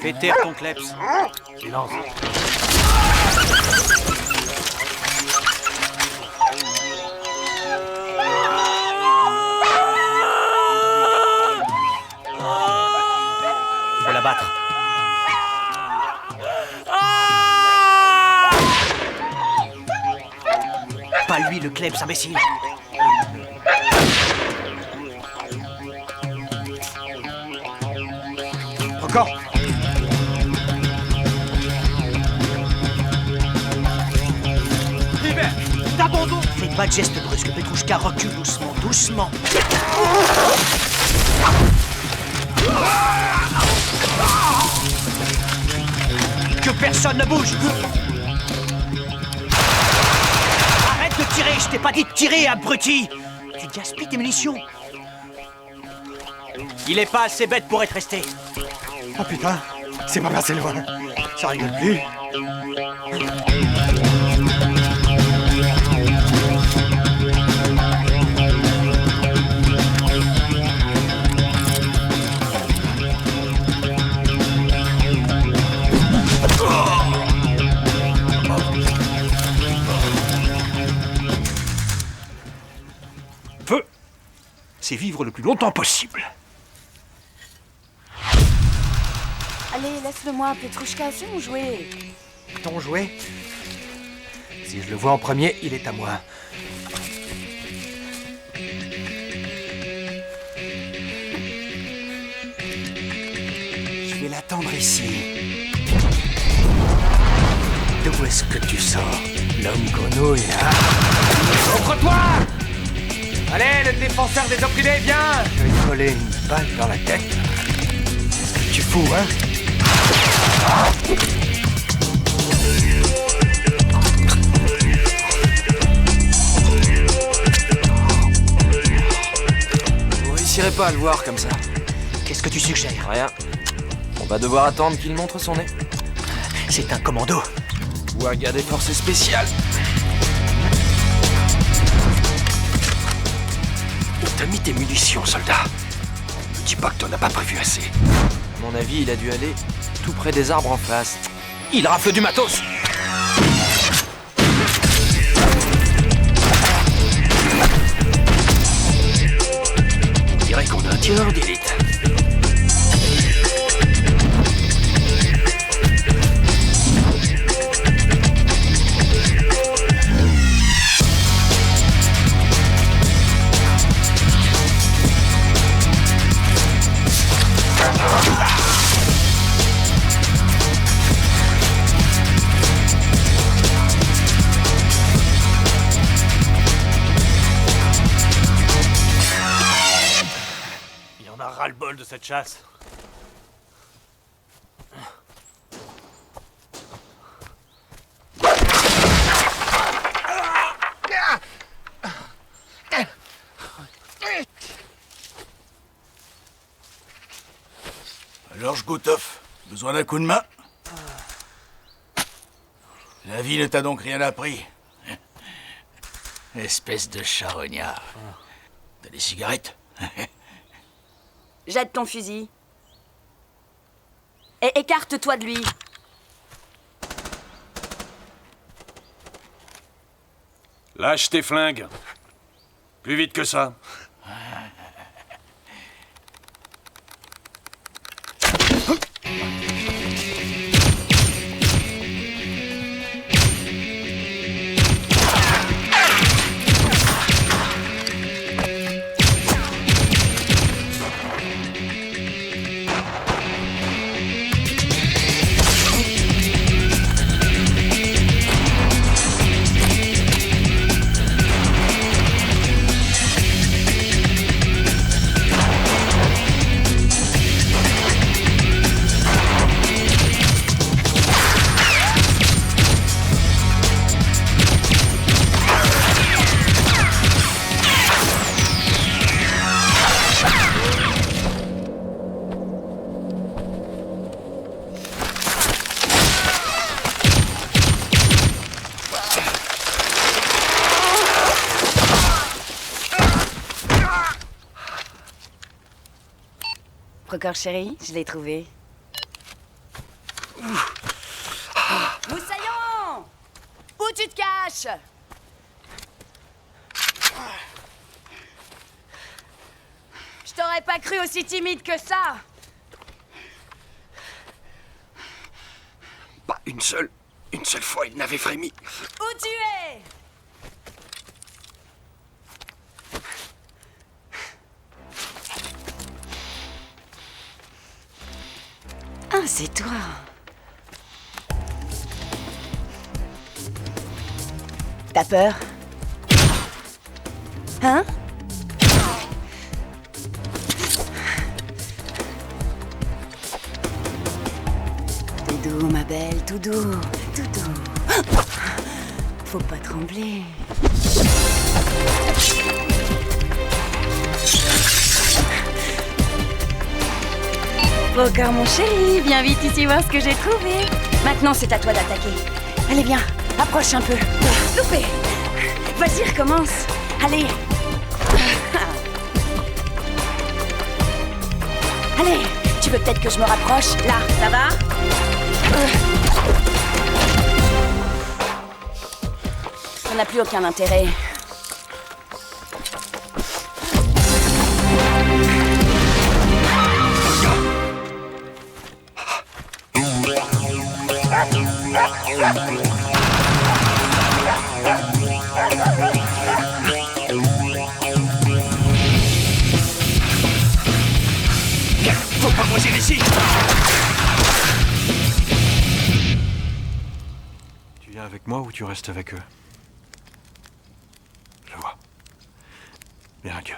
Fais taire ton kleps. Silence. Faut la battre. Pas lui, le kleps, imbécile. Encore. D'abandon. Fais pas de geste brusque, Petrouchka, recule doucement, doucement. Que personne ne bouge. Arrête de tirer, je t'ai pas dit de tirer, abruti. Tu gaspilles tes munitions. Il est pas assez bête pour être resté. Oh putain, c'est pas passé loin. Ça rigole plus. Feu, c'est vivre le plus longtemps possible. Allez, laisse-le-moi, Petrouchka, fais-nous jouer. Ton jouet? Si je le vois en premier, il est à moi. Je vais l'attendre ici. D'où est-ce que tu sors, l'homme grenouille, hein? Contre-toi! Allez, le défenseur des opprimés, viens! Je vais te coller une balle dans la tête. Qu'est-ce que tu fous, hein? Vous réussirez pas à le voir comme ça. Qu'est-ce que tu suggères? Rien. On va devoir attendre qu'il montre son nez. C'est un commando. Ou un gars des forces spéciales. Où t'as mis tes munitions, soldat? Ne dis pas que t'en as pas prévu assez. À mon avis, il a dû aller tout près des arbres en face. Il rafle du matos! On dirait qu'on a un tireur d'élite. Il y en a ras-le-bol de cette chasse. Alors, Jgoutov, besoin d'un coup de main? La vie ne t'a donc rien appris. Espèce de charognard. T'as des cigarettes? Jette ton fusil. Et écarte-toi de lui. Lâche tes flingues. Plus vite que ça. Procor chéri, je l'ai trouvé. Moussaillon! Où tu te caches? Je t'aurais pas cru aussi timide que ça. Pas une seule fois il n'avait frémi. Où tu es? Ah, c'est toi. T'as peur? Hein? Tout doux, ma belle, tout doux, tout doux. Faut pas trembler. Procor, mon chéri, viens vite ici voir ce que j'ai trouvé. Maintenant, c'est à toi d'attaquer. Allez, viens, approche un peu. Loupé. Vas-y, recommence. Allez. Allez, tu veux peut-être que je me rapproche? Là, ça va? Ça n'a plus aucun intérêt. Faut pas voisiner ici. Tu viens avec moi ou tu restes avec eux? Je vois. Bien Dieu.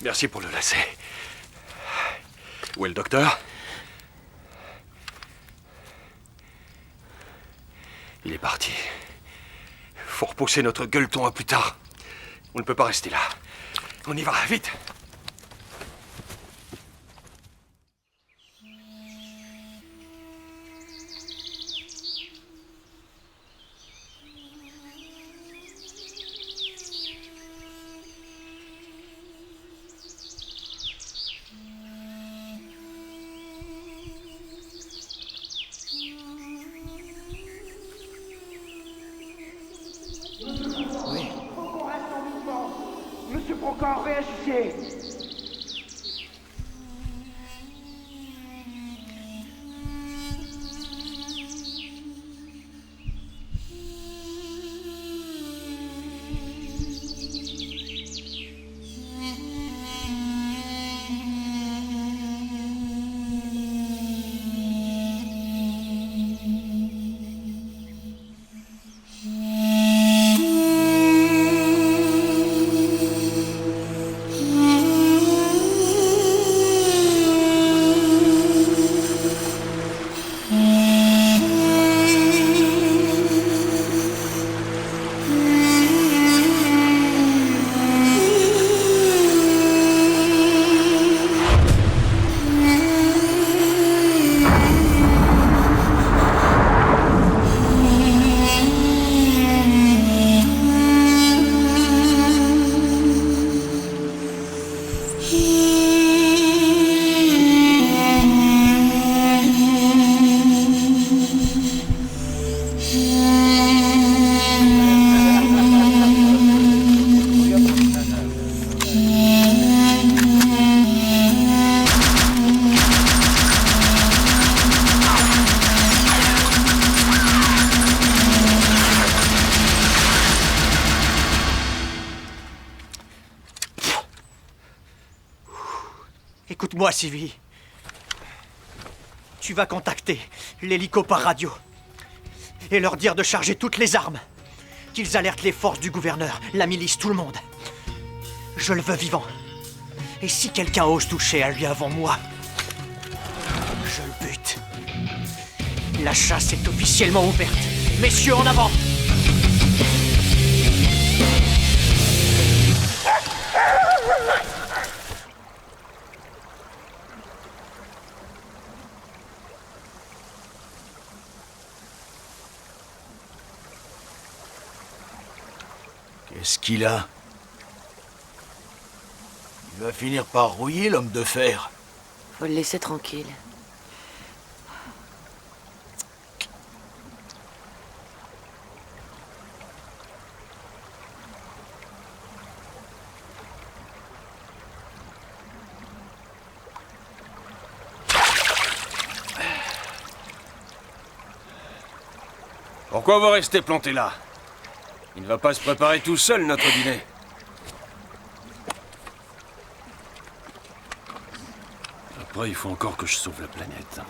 Merci pour le lacet. Où est le docteur? Il est parti. Faut repousser notre gueuleton à plus tard. On ne peut pas rester là. On y va, vite! Monsieur Procor, réagissez! Écoute-moi, Sylvie. Tu vas contacter l'hélico par radio et leur dire de charger toutes les armes. Qu'ils alertent les forces du gouverneur, la milice, tout le monde. Je le veux vivant. Et si quelqu'un ose toucher à lui avant moi, je le bute. La chasse est officiellement ouverte. Messieurs, en avant! Qu'est-ce qu'il a? Il va finir par rouiller, l'homme de fer. Faut le laisser tranquille. Pourquoi vous restez planté là? Il ne va pas se préparer tout seul, notre dîner. Après, il faut encore que je sauve la planète.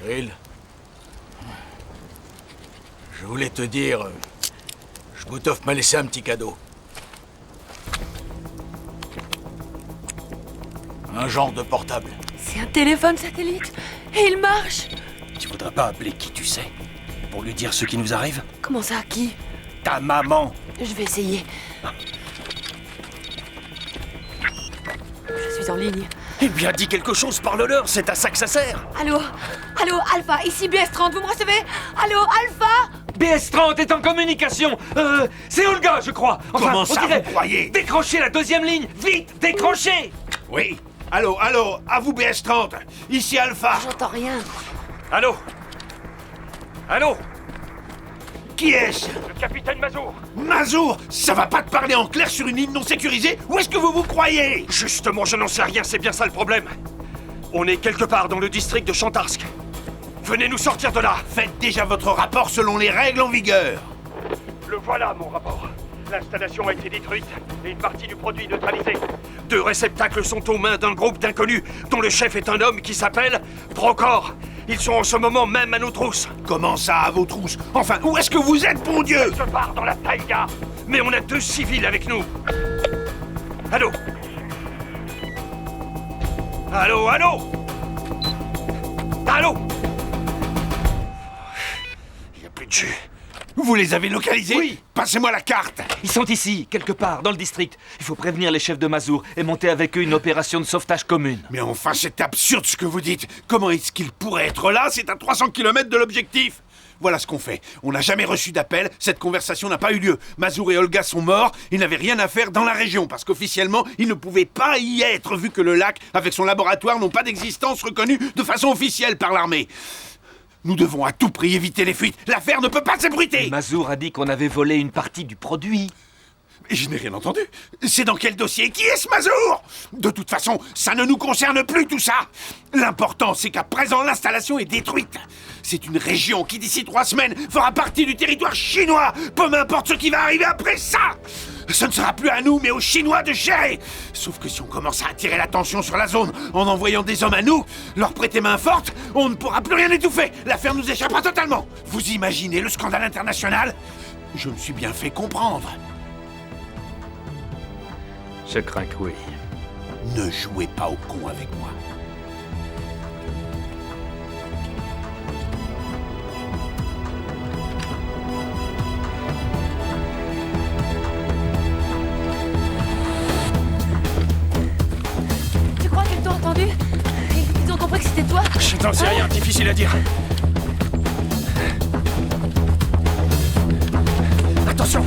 Grill, je voulais te dire... Chmoutov m'a laissé un petit cadeau. Un genre de portable. C'est un téléphone satellite et il marche. Tu voudrais pas appeler qui tu sais pour lui dire ce qui nous arrive? Comment ça, qui? Ta maman. Je vais essayer. Je suis en ligne. Eh bien, dis quelque chose, parle-leur, c'est à ça que ça sert. Allô? Allô, Alpha, ici BS30, vous me recevez? Allô, Alpha? BS30 est en communication. C'est Olga, je crois. Enfin, Comment ça, on dirait... vous croyez? Décrochez la deuxième ligne. Vite, décrochez. Oui. Allô, à vous BS30. Ici Alpha. J'entends rien. Allô? Allô? Qui est-ce? Le capitaine Mazour. Mazour, ça va pas te parler en clair sur une ligne non sécurisée? Où est-ce que vous vous croyez? Justement, je n'en sais rien, c'est bien ça le problème. On est quelque part dans le district de Chantarsk. Venez nous sortir de là. Faites déjà votre rapport selon les règles en vigueur. Le voilà, mon rapport. L'installation a été détruite et une partie du produit neutralisée. 2 réceptacles sont aux mains d'un groupe d'inconnus dont le chef est un homme qui s'appelle Procor. Ils sont en ce moment même à nos trousses. Comment ça, à vos trousses? Enfin, où est-ce que vous êtes, bon Dieu? Se barre dans la taïga. Mais on a 2 civils avec nous. Allô? Allô, allô? Allô? Il n'y a plus de jus. Vous les avez localisés? Oui. Passez-moi la carte. Ils sont ici, quelque part, dans le district. Il faut prévenir les chefs de Mazur et monter avec eux une opération de sauvetage commune. Mais enfin, c'est absurde ce que vous dites. Comment est-ce qu'ils pourraient être là? C'est à 300 km de l'objectif. Voilà ce qu'on fait. On n'a jamais reçu d'appel, cette conversation n'a pas eu lieu. Mazur et Olga sont morts, ils n'avaient rien à faire dans la région, parce qu'officiellement, ils ne pouvaient pas y être, vu que le lac, avec son laboratoire, n'ont pas d'existence reconnue de façon officielle par l'armée. Nous devons à tout prix éviter les fuites. L'affaire ne peut pas s'ébruiter. Mazur a dit qu'on avait volé une partie du produit. Je n'ai rien entendu. C'est dans quel dossier? Qui est ce Mazur? De toute façon, ça ne nous concerne plus tout ça. L'important, c'est qu'à présent, l'installation est détruite. C'est une région qui, d'ici 3 semaines, fera partie du territoire chinois. Peu m'importe ce qui va arriver après ça. Ce ne sera plus à nous, mais aux Chinois de gérer. Sauf que si on commence à attirer l'attention sur la zone en envoyant des hommes à nous, leur prêter main forte, on ne pourra plus rien étouffer. L'affaire nous échappera totalement. Vous imaginez le scandale international? Je me suis bien fait comprendre. Je crains que oui. Ne jouez pas au con avec moi. Tu crois qu'ils t'ont entendu? Ils ont compris que c'était toi? Je n'en sais rien, difficile à dire. Attention!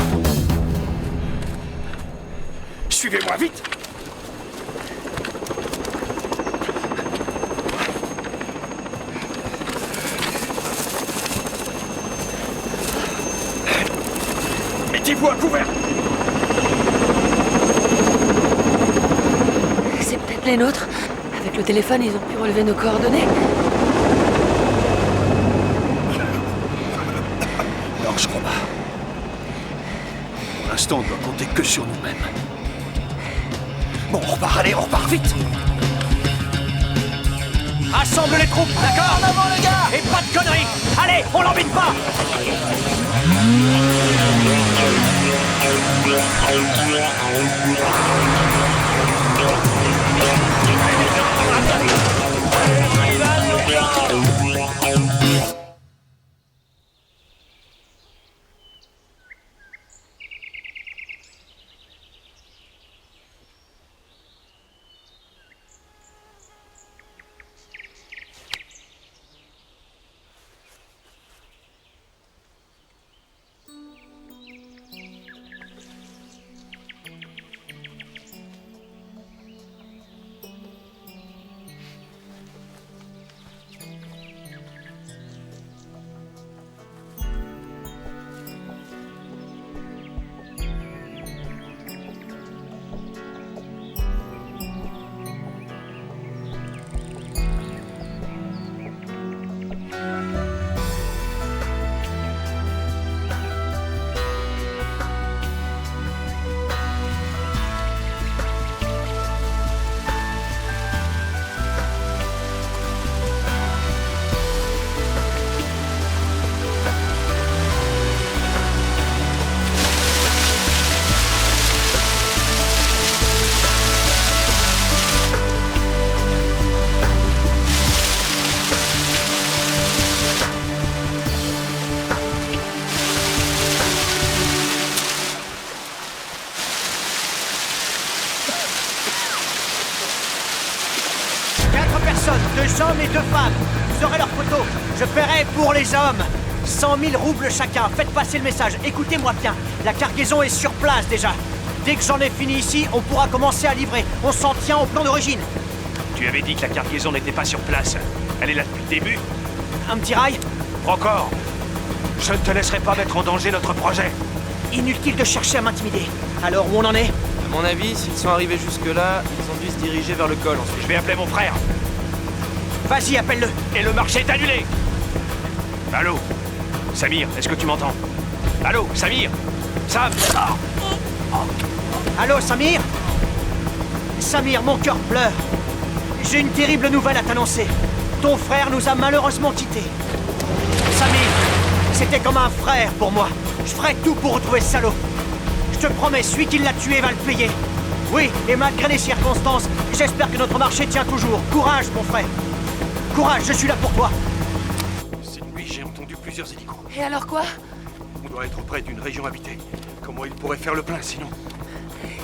Suivez-moi vite! Mettez-vous à couvert! C'est peut-être les nôtres. Avec le téléphone, ils ont pu relever nos coordonnées. Non, je crois pas. Pour l'instant, on doit compter que sur nous-mêmes. Bon, on repart, allez, on repart vite! Rassemble les troupes, d'accord? En avant, les gars! Et pas de conneries! Allez, on l'embête pas! Deux hommes et 2 femmes. Vous aurez leurs photos. Je paierai pour les hommes 100 000 roubles chacun. Faites passer le message. Écoutez-moi bien. La cargaison est sur place déjà. Dès que j'en ai fini ici, on pourra commencer à livrer. On s'en tient au plan d'origine. Tu avais dit que la cargaison n'était pas sur place. Elle est là depuis le début. Un petit rail? Encore. Je ne te laisserai pas mettre en danger notre projet. Inutile de chercher à m'intimider. Alors, où on en est? À mon avis, s'ils sont arrivés jusque-là, ils ont dû se diriger vers le col ensuite. Je vais appeler mon frère. Vas-y, appelle-le. Et le marché est annulé. Allô? Samir, est-ce que tu m'entends? Allô, Samir? Sam? Allô, Samir? Samir, mon cœur pleure. J'ai une terrible nouvelle à t'annoncer. Ton frère nous a malheureusement quittés. Samy, c'était comme un frère pour moi. Je ferai tout pour retrouver ce salaud. Je te promets, celui qui l'a tué va le payer. Oui, et malgré les circonstances, j'espère que notre marché tient toujours. Courage, mon frère. Courage, je suis là pour toi. Cette nuit, j'ai entendu plusieurs hélicos. Et alors quoi? On doit être près d'une région habitée. Comment ils pourraient faire le plein sinon?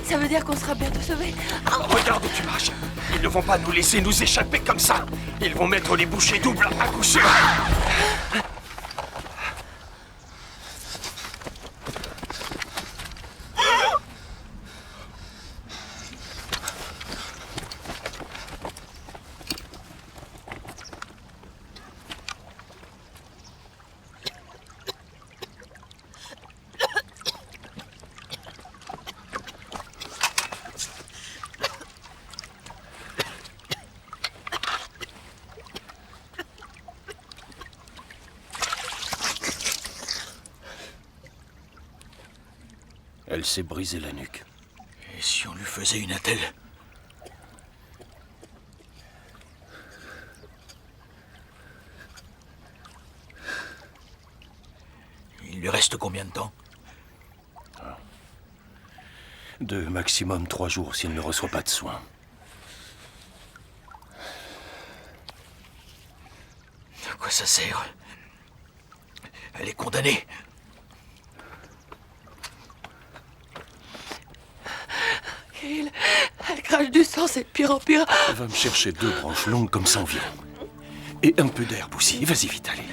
Ça veut dire qu'on sera bientôt sauvés. Regarde où tu marches. Ils ne vont pas nous laisser nous échapper comme ça. Ils vont mettre les bouchées doubles à coup sûr. Elle s'est brisée la nuque. Et si on lui faisait une attelle? Il lui reste combien de temps? 2, maximum 3 jours si elle ne reçoit pas de soins. À quoi ça sert? Elle est condamnée. Elle crache du sang, c'est de pire en pire. Va me chercher 2 branches longues comme ça environ. Et un peu d'herbe aussi. Vas-y vite, allez.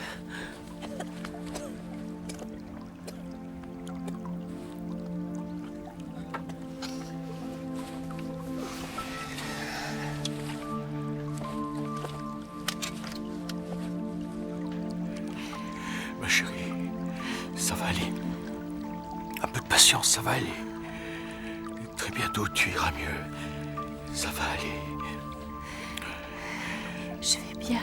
Ma chérie, ça va aller. Un peu de patience, ça va aller. Très bientôt, tu iras mieux. Ça va aller. Je vais bien.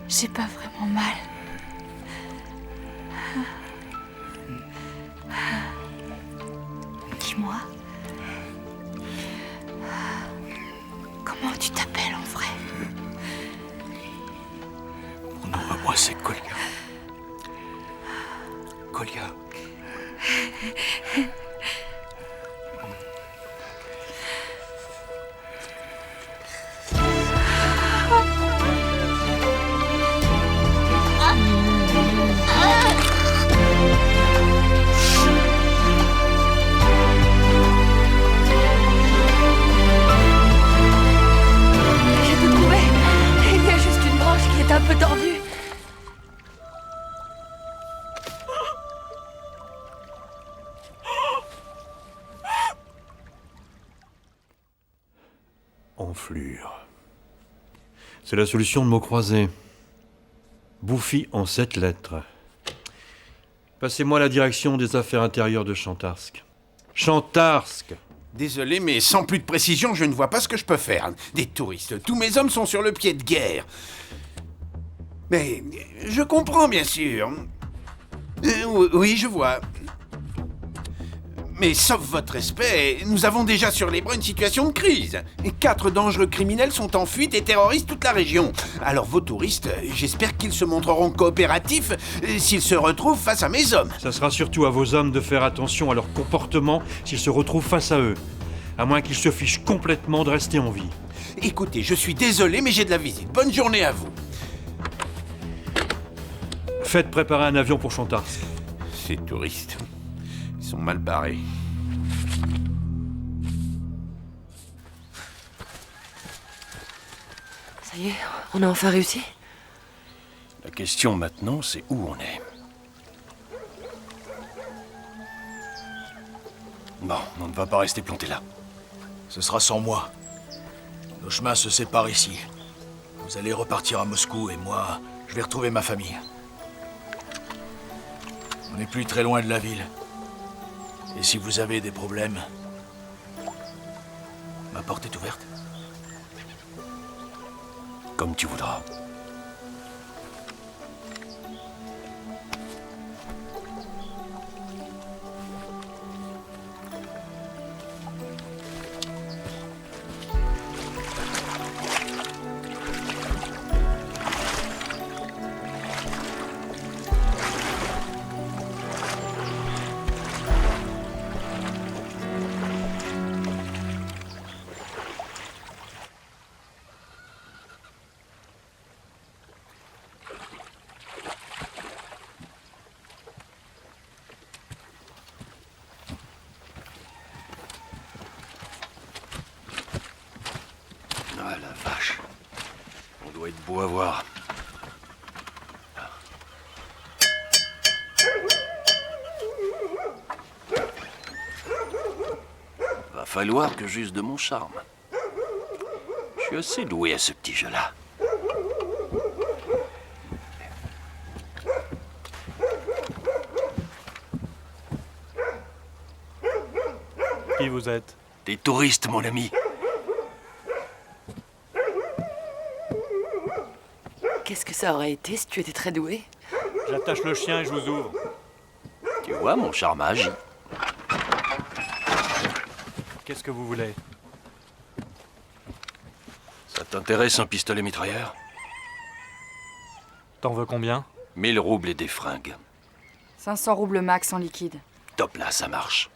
J'ai pas vraiment mal. Dis-moi. Comment tu t'appelles en vrai? Mon nom à moi, c'est Kolya. Kolya. J'ai tout trouvé. Il y a juste une branche qui est un peu tordue. Enflure. C'est la solution de mots croisés. Bouffi en 7 lettres. Passez-moi la direction des affaires intérieures de Chantarsk. Chantarsk! Désolé, mais sans plus de précision, je ne vois pas ce que je peux faire. Des touristes, tous mes hommes sont sur le pied de guerre. Mais je comprends, bien sûr. Oui, je vois. Mais sauf votre respect, nous avons déjà sur les bras une situation de crise. 4 dangereux criminels sont en fuite et terrorisent toute la région. Alors vos touristes, j'espère qu'ils se montreront coopératifs s'ils se retrouvent face à mes hommes. Ça sera surtout à vos hommes de faire attention à leur comportement s'ils se retrouvent face à eux. À moins qu'ils se fichent complètement de rester en vie. Écoutez, je suis désolé, mais j'ai de la visite. Bonne journée à vous. Faites préparer un avion pour Chantarsk. Ces touristes, ils sont mal barrés. Ça y est, on a enfin réussi. La question maintenant, c'est où on est. Bon, on ne va pas rester planté là. Ce sera sans moi. Nos chemins se séparent ici. Vous allez repartir à Moscou et moi, je vais retrouver ma famille. On n'est plus très loin de la ville. Et si vous avez des problèmes, ma porte est ouverte. Comme tu voudras. beau à voir. Va falloir que j'use de mon charme. Je suis assez doué à ce petit jeu-là. Qui vous êtes? Des touristes, mon ami. Qu'est-ce que ça aurait été si tu étais très doué? J'attache le chien et je vous ouvre. Tu vois, mon charme a agi. Qu'est-ce que vous voulez? Ça t'intéresse un pistolet mitrailleur? T'en veux combien? 1000 roubles et des fringues. 500 roubles max en liquide. Top là, ça marche.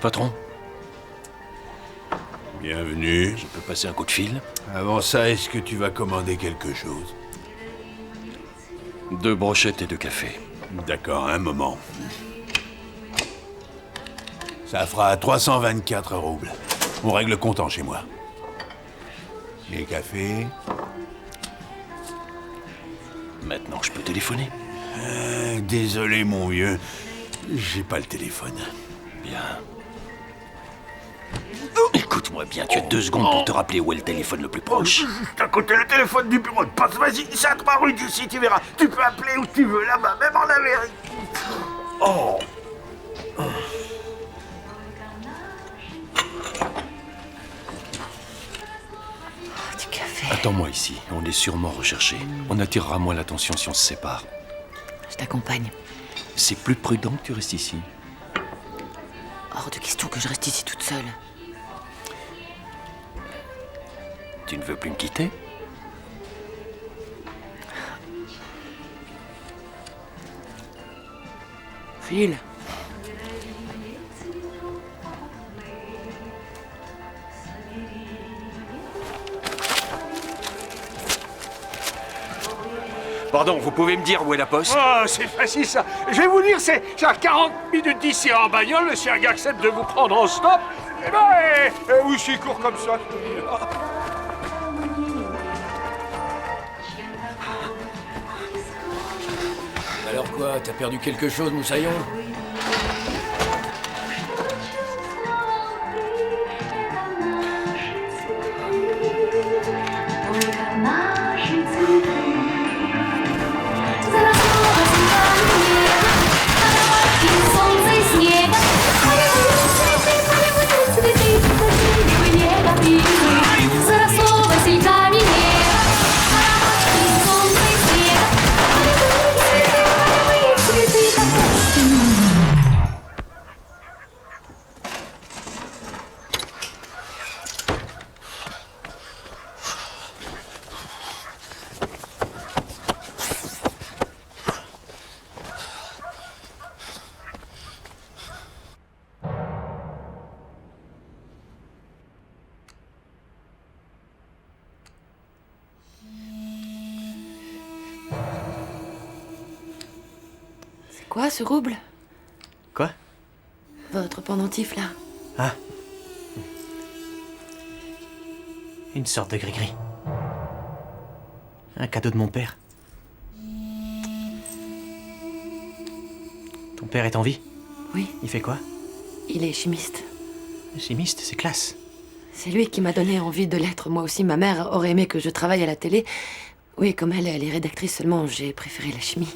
Patron. Bienvenue. Je peux passer un coup de fil? Avant ça, est-ce que tu vas commander quelque chose? 2 brochettes et 2 cafés. D'accord, un moment. Ça fera 324 roubles. On règle comptant chez moi. Les cafés. Maintenant, je peux téléphoner? Désolé, mon vieux. J'ai pas le téléphone. Bien. Écoute-moi bien, tu as 2 secondes pour te rappeler où est le téléphone le plus proche. Juste à côté le téléphone du bureau de poste. Vas-y, c'est à 3 rues d'ici, tu verras. Tu peux appeler où tu veux, là-bas, même en Amérique. Oh. Du café. Attends-moi ici, on est sûrement recherché. On attirera moins l'attention si on se sépare. Je t'accompagne. C'est plus prudent que tu restes ici. Hors de question que je reste ici toute seule. Tu ne veux plus me quitter? Phil. Pardon, vous pouvez me dire où est la poste? Oh, c'est facile ça. Je vais vous dire, c'est à 40 minutes d'ici en bagnole. Si un gars accepte de vous prendre en stop, eh ben, oui, c'est court comme ça. Alors quoi, t'as perdu quelque chose, Moussaillon? Zaraz słowa z liczami nie. I słońce i śnieg. Quoi, ce rouble? Quoi? Votre pendentif, là. Ah. Une sorte de gris-gris. Un cadeau de mon père. Ton père est en vie? Oui. Il fait quoi? Il est chimiste. Chimiste, c'est classe. C'est lui qui m'a donné envie de l'être. Moi aussi, ma mère aurait aimé que je travaille à la télé. Oui, comme elle est rédactrice seulement, j'ai préféré la chimie.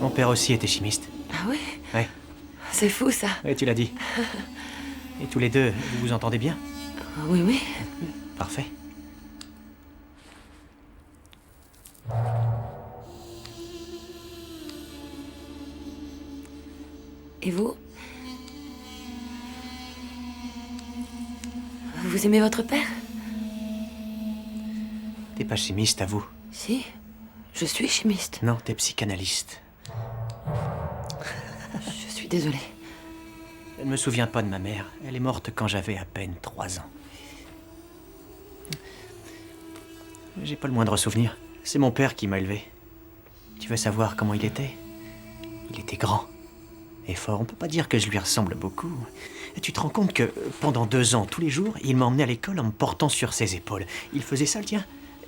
Mon père aussi était chimiste. Ah oui? Ouais. C'est fou, ça. Ouais, tu l'as dit. Et tous les deux, vous vous entendez bien? Oui, oui. Parfait. Et vous? Vous aimez votre père? T'es pas chimiste, à vous? Si, je suis chimiste. Non, t'es psychanalyste. Je suis désolée. Je ne me souviens pas de ma mère. Elle est morte quand j'avais à peine 3 ans. J'ai pas le moindre souvenir. C'est mon père qui m'a élevé. Tu veux savoir comment il était? Il était grand et fort. On peut pas dire que je lui ressemble beaucoup. Et tu te rends compte que pendant 2 ans, tous les jours, il m'emmenait à l'école en me portant sur ses épaules. Il faisait ça, le tien?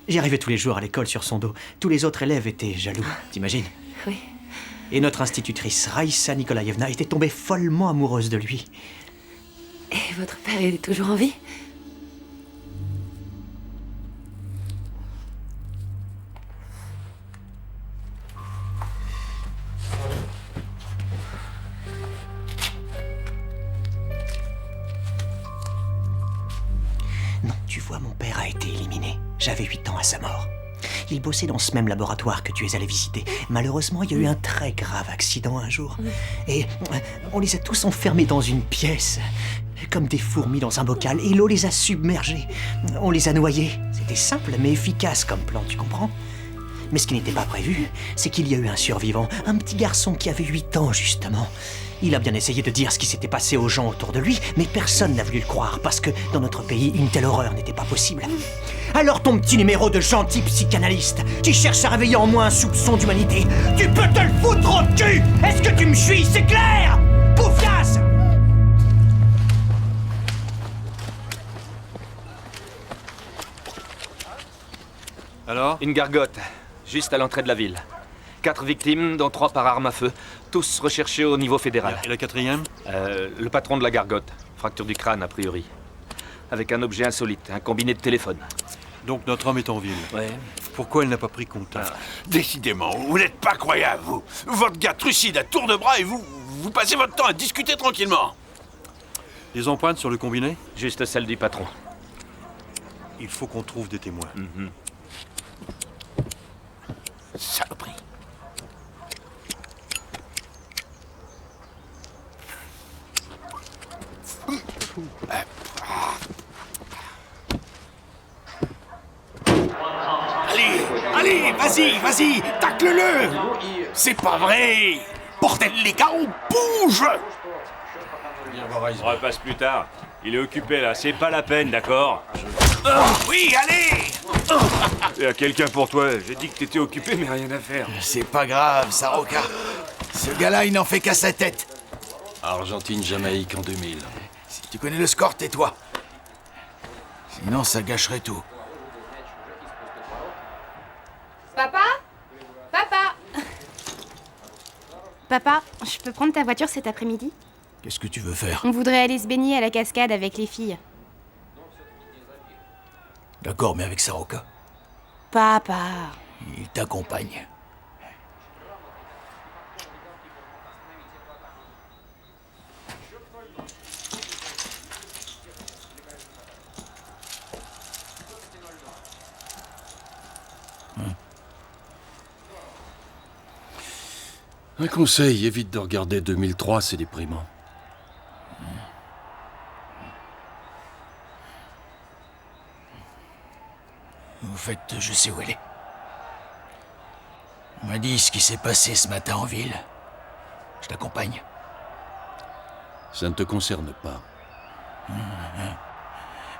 J'y arrivais tous les jours à l'école sur son dos. Tous les autres élèves étaient jaloux, t'imagines? Oui. Et notre institutrice, Raïssa Nikolaïevna, était tombée follement amoureuse de lui. Et votre père est toujours en vie? Non, tu vois, mon père a été éliminé. J'avais 8 ans à sa mort. Il bossait dans ce même laboratoire que tu es allé visiter. Malheureusement, il y a eu un très grave accident un jour. Et on les a tous enfermés dans une pièce, comme des fourmis dans un bocal, et l'eau les a submergés. On les a noyés. C'était simple mais efficace comme plan, tu comprends? Mais ce qui n'était pas prévu, c'est qu'il y a eu un survivant, un petit garçon qui avait 8 ans justement. Il a bien essayé de dire ce qui s'était passé aux gens autour de lui, mais personne n'a voulu le croire, parce que dans notre pays, une telle horreur n'était pas possible. Alors ton petit numéro de gentil psychanalyste, qui cherche à réveiller en moi un soupçon d'humanité, tu peux te le foutre au cul! Est-ce que tu me suis, c'est clair? Poufias! Alors? Une gargote, juste à l'entrée de la ville. 4 victimes, dont 3 par arme à feu. Tous recherchés au niveau fédéral. Et la 4e? Le patron de la gargote. Fracture du crâne, a priori. Avec un objet insolite, un combiné de téléphone. Donc notre homme est en ville. Ouais. Pourquoi elle n'a pas pris contact? Décidément, vous n'êtes pas croyable, vous. Votre gars trucide à tour de bras et vous passez votre temps à discuter tranquillement. Les empreintes sur le combiné? Juste celle du patron. Il faut qu'on trouve des témoins. Saloperie. Allez, vas-y, tacle-le! C'est pas vrai! Bordel, les gars, on bouge! On repasse plus tard. Il est occupé là, c'est pas la peine, d'accord? Oui, allez! Il y a quelqu'un pour toi. J'ai dit que t'étais occupé, mais rien à faire. C'est pas grave, Saroka. Ce gars-là, il n'en fait qu'à sa tête. Argentine-Jamaïque en 2000. Si tu connais le score, tais-toi. Sinon, ça gâcherait tout. Papa? Papa? Papa, je peux prendre ta voiture cet après-midi? Qu'est-ce que tu veux faire? On voudrait aller se baigner à la cascade avec les filles. D'accord, mais avec Saroka. Papa. Il t'accompagne. Un conseil, évite de regarder 2003, c'est déprimant. Au fait, je sais où elle est. On m'a dit ce qui s'est passé ce matin en ville. Je t'accompagne. Ça ne te concerne pas.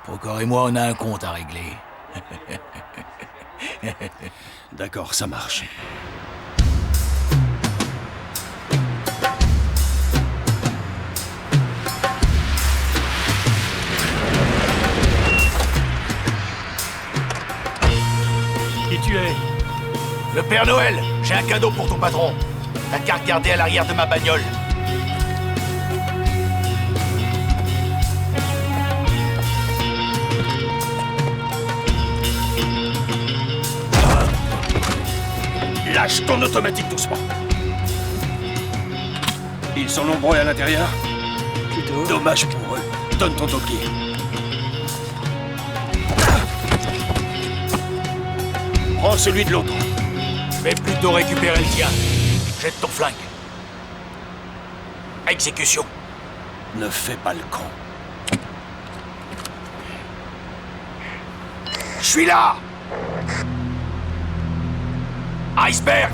Procor et moi, on a un compte à régler. D'accord, ça marche. tu es? Le Père Noël, j'ai un cadeau pour ton patron. T'as qu'à regarder à l'arrière de ma bagnole. Lâche ton automatique doucement. Ils sont nombreux à l'intérieur? Plutôt. Dommage pour eux. Donne ton topier. Prends celui de l'autre. Mais plutôt récupérer le tien. Jette ton flingue. Exécution. Ne fais pas le con. Je suis là! Iceberg!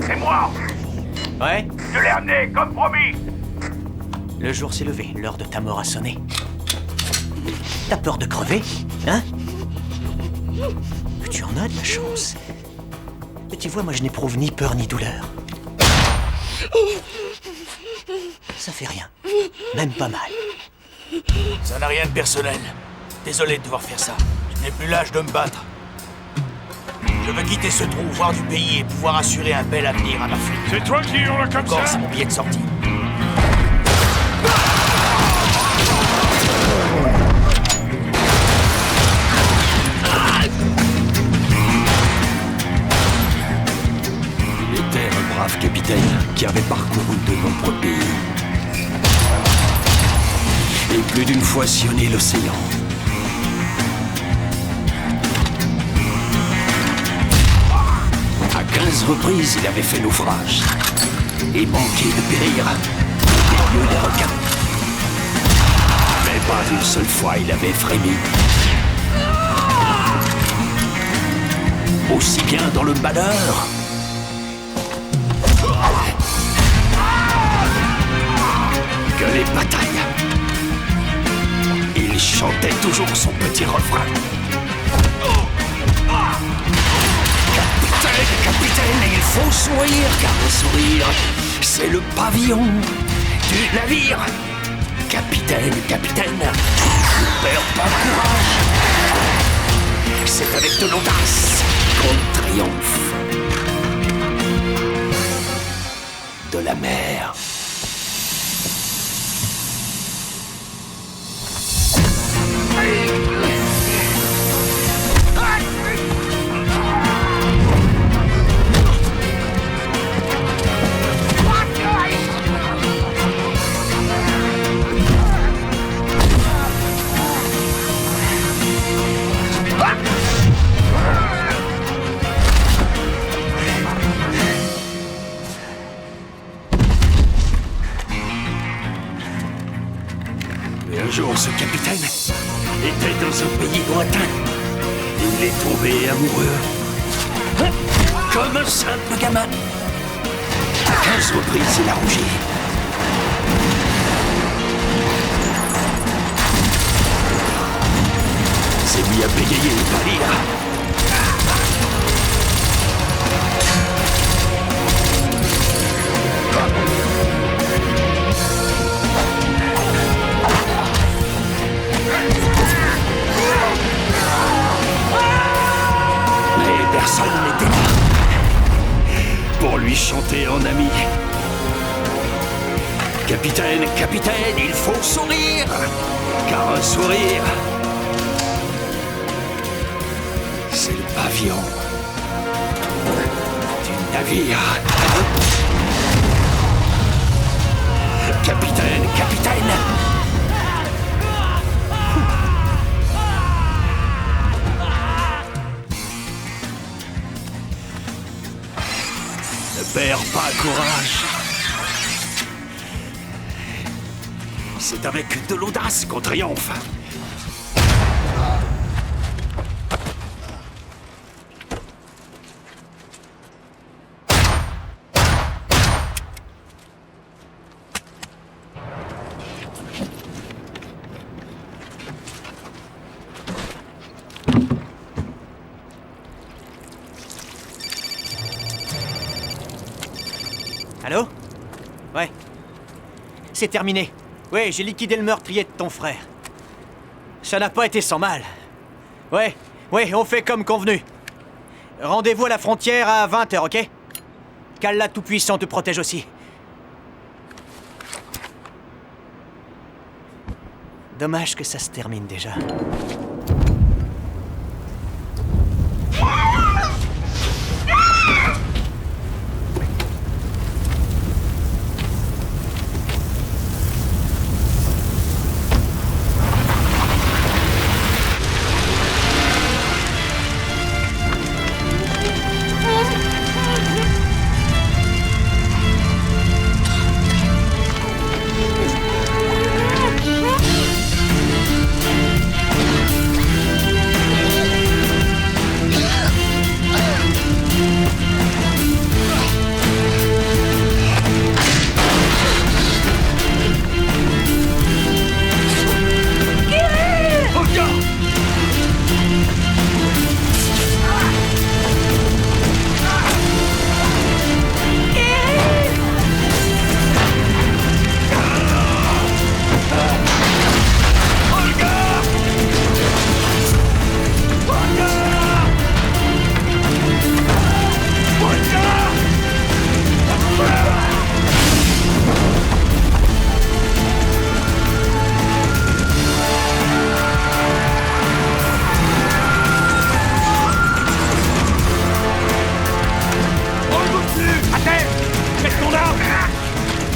C'est moi! Ouais? Je l'ai amené, comme promis! Le jour s'est levé, l'heure de ta mort a sonné. T'as peur de crever? Hein? Tu en as de la chance. Mais tu vois, moi je n'éprouve ni peur ni douleur. Ça fait rien. Même pas mal. Ça n'a rien de personnel. Désolé de devoir faire ça. Je n'ai plus l'âge de me battre. Je veux quitter ce trou, voir du pays et pouvoir assurer un bel avenir à ma fille. C'est toi qui hurles comme ça? C'est mon billet de sortie. Il était un brave capitaine qui avait parcouru de nombreux pays. Et plus d'une fois sillonné l'océan. À 15 reprises, il avait fait naufrage et manqué de périr au milieu des requins. Mais pas une seule fois, il avait frémi. Aussi bien dans le malheur que les batailles. Il chantait toujours son petit refrain. Capitaine, il faut sourire, car le sourire, c'est le pavillon du navire. Capitaine, capitaine, ne perds pas courage. C'est avec de l'audace qu'on triomphe de la mer. Un jour, ce capitaine était dans un pays lointain. Il est tombé amoureux. Comme un simple gamin. À 15 reprises, il a rougi. C'est lui à bégayer et pâlir. Personne n'était là pour lui chanter en ami. Capitaine, capitaine, il faut sourire, car un sourire, c'est le pavillon du navire. Capitaine, capitaine. Ne perds pas courage. C'est avec de l'audace qu'on triomphe. Allô? Ouais. C'est terminé. Ouais, j'ai liquidé le meurtrier de ton frère. Ça n'a pas été sans mal. Ouais, on fait comme convenu. Rendez-vous à la frontière à 20h, ok? qu'Allah Tout-Puissant te protège aussi. Dommage que ça se termine déjà.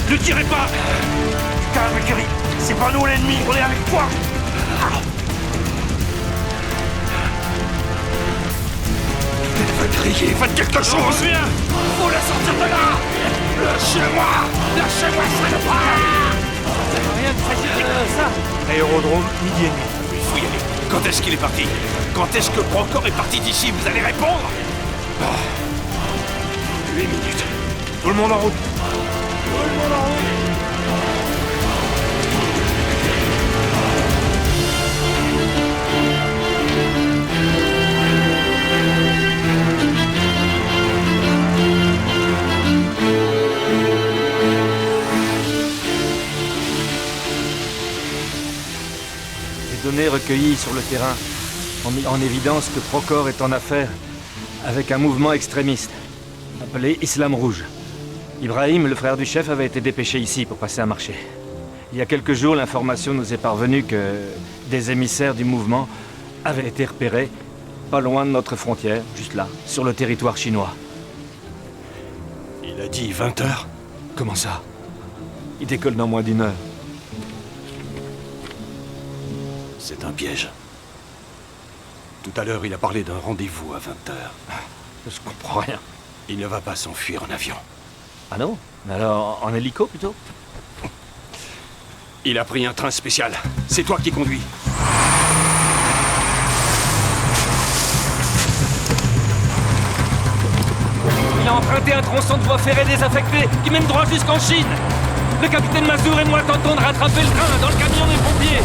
Ne tirez pas! Calme, Kerry. C'est pas nous l'ennemi, on est avec toi! Criez, faites quelque chose! Faut la sortir de là! Lâchez-moi! Lâchez-moi, Rien de tragique comme ça! Aérodrome, midi et demi. Il faut y aller. Quand est-ce qu'il est parti? Quand est-ce que Procor est parti d'ici? Vous allez répondre? 8 minutes. Tout le monde en route. Tout le monde en route. Les données recueillies sur le terrain ont mis en évidence que Procor est en affaire avec un mouvement extrémiste appelé Islam Rouge. Ibrahim, le frère du chef, avait été dépêché ici pour passer un marché. Il y a quelques jours, l'information nous est parvenue que des émissaires du mouvement avaient été repérés pas loin de notre frontière, juste là, sur le territoire chinois. Il a dit 20h? Comment ça? Il décolle dans moins d'1 heure. C'est un piège. Tout à l'heure, il a parlé d'un rendez-vous à 20h. Je comprends rien. Il ne va pas s'enfuir en avion. Ah non? Mais alors, en hélico plutôt? Il a pris un train spécial. C'est toi qui conduis. Il a emprunté un tronçon de voie ferrée désaffecté qui mène droit jusqu'en Chine. Le capitaine Mazur et moi tentons de rattraper le train dans le camion des pompiers.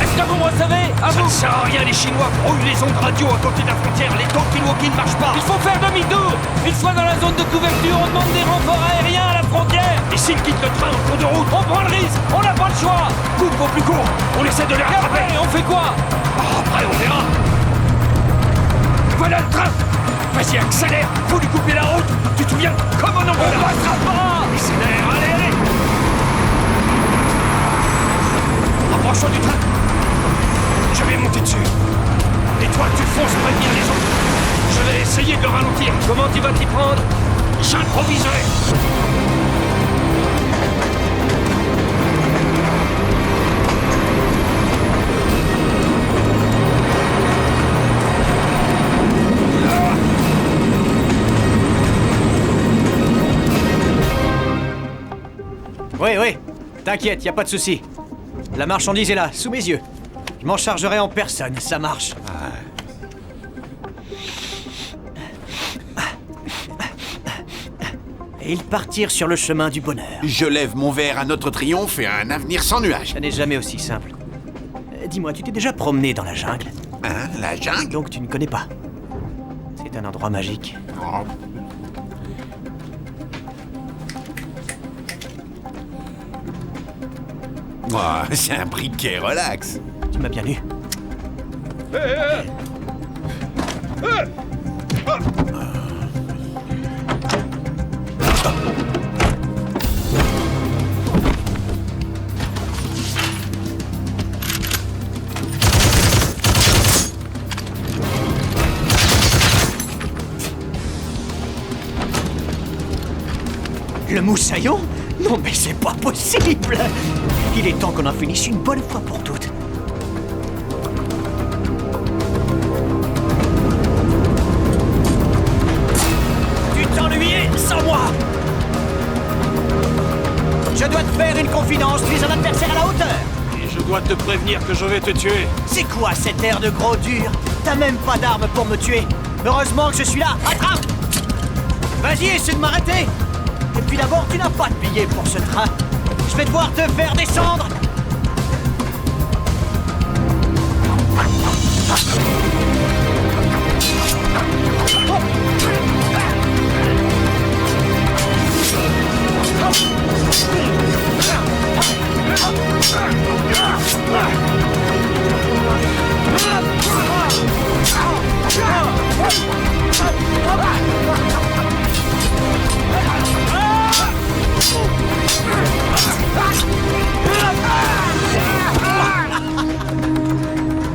Est-ce que vous me recevez? À Ça vous! ne sert à rien, les Chinois brouillent les ondes radio à côté de la frontière. Les talkie-walkie ne marchent pas. Il faut faire demi-tour! Une fois dans la zone de couverture, on demande des renforts aériens à la frontière! Et s'ils quittent le train en cours de route? On prend le risque! On n'a pas le choix! Coupe au plus court. On essaie de les Et rattraper. après, on fait quoi? Après, on verra. Voilà le train. Vas-y, accélère. Faut lui couper la route. Tu te souviens? Comme on en On passera pas! Accélère, allez, allez. Approche-toi du train. Je vais monter dessus. Et toi, tu fonces prévenir les autres. Je vais essayer de le ralentir. Comment tu vas t'y prendre? J'improviserai. Oui, t'inquiète, y a pas de souci. La marchandise est là, sous mes yeux. Je m'en chargerai en personne, ça marche. Et ils partirent sur le chemin du bonheur. Je lève mon verre à notre triomphe et à un avenir sans nuages. Ça n'est jamais aussi simple. Dis-moi, tu t'es déjà promené dans la jungle? Hein? La jungle? Donc tu ne connais pas. C'est un endroit magique. Oh. Oh, c'est un briquet, relax. Tu m'as bien eu. Le moussaillon? Non mais c'est pas possible! Il est temps qu'on en finisse une bonne fois pour toutes. Tu t'ennuyais sans moi! Je dois te faire une confidence, tu es un adversaire à la hauteur! Et je dois te prévenir que je vais te tuer. C'est quoi cet air de gros dur? T'as même pas d'arme pour me tuer! Heureusement que je suis là! Attrape! Vas-y, essaie de m'arrêter! Et puis d'abord, tu n'as pas de billet pour ce train. Je vais devoir te faire descendre.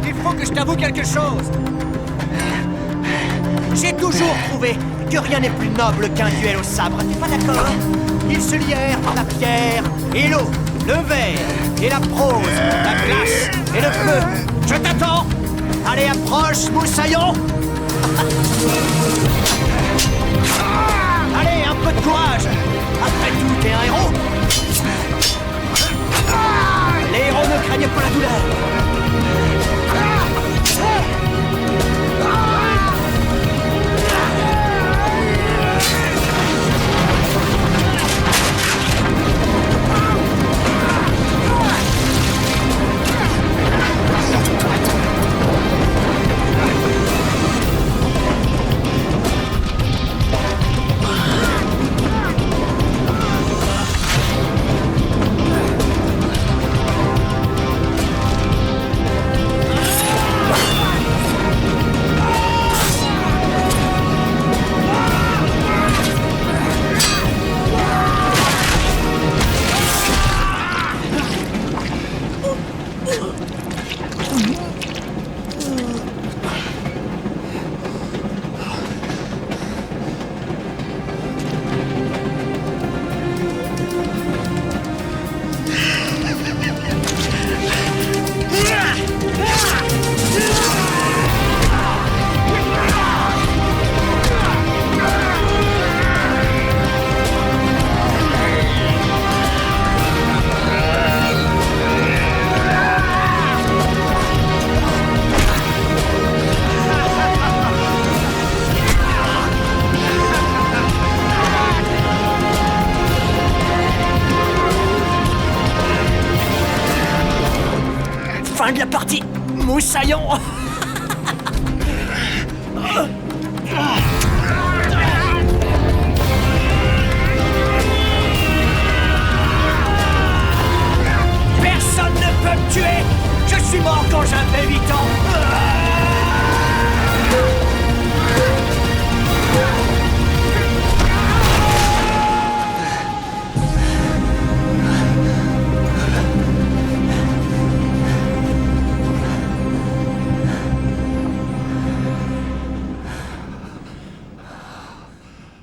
Il faut que je t'avoue quelque chose. J'ai toujours trouvé que rien n'est plus noble qu'un duel au sabre. T'es pas d'accord? Ils se lièrent par la pierre et l'eau, le verre et la prose, la glace et le feu. Je t'attends. Allez, approche, moussaillon. Allez, un peu de courage. Après tout, t'es un héros. Les héros ne craignent pas la douleur. Fin de la partie, moussaillon. Personne ne peut me tuer. Je suis mort quand j'avais 8 ans.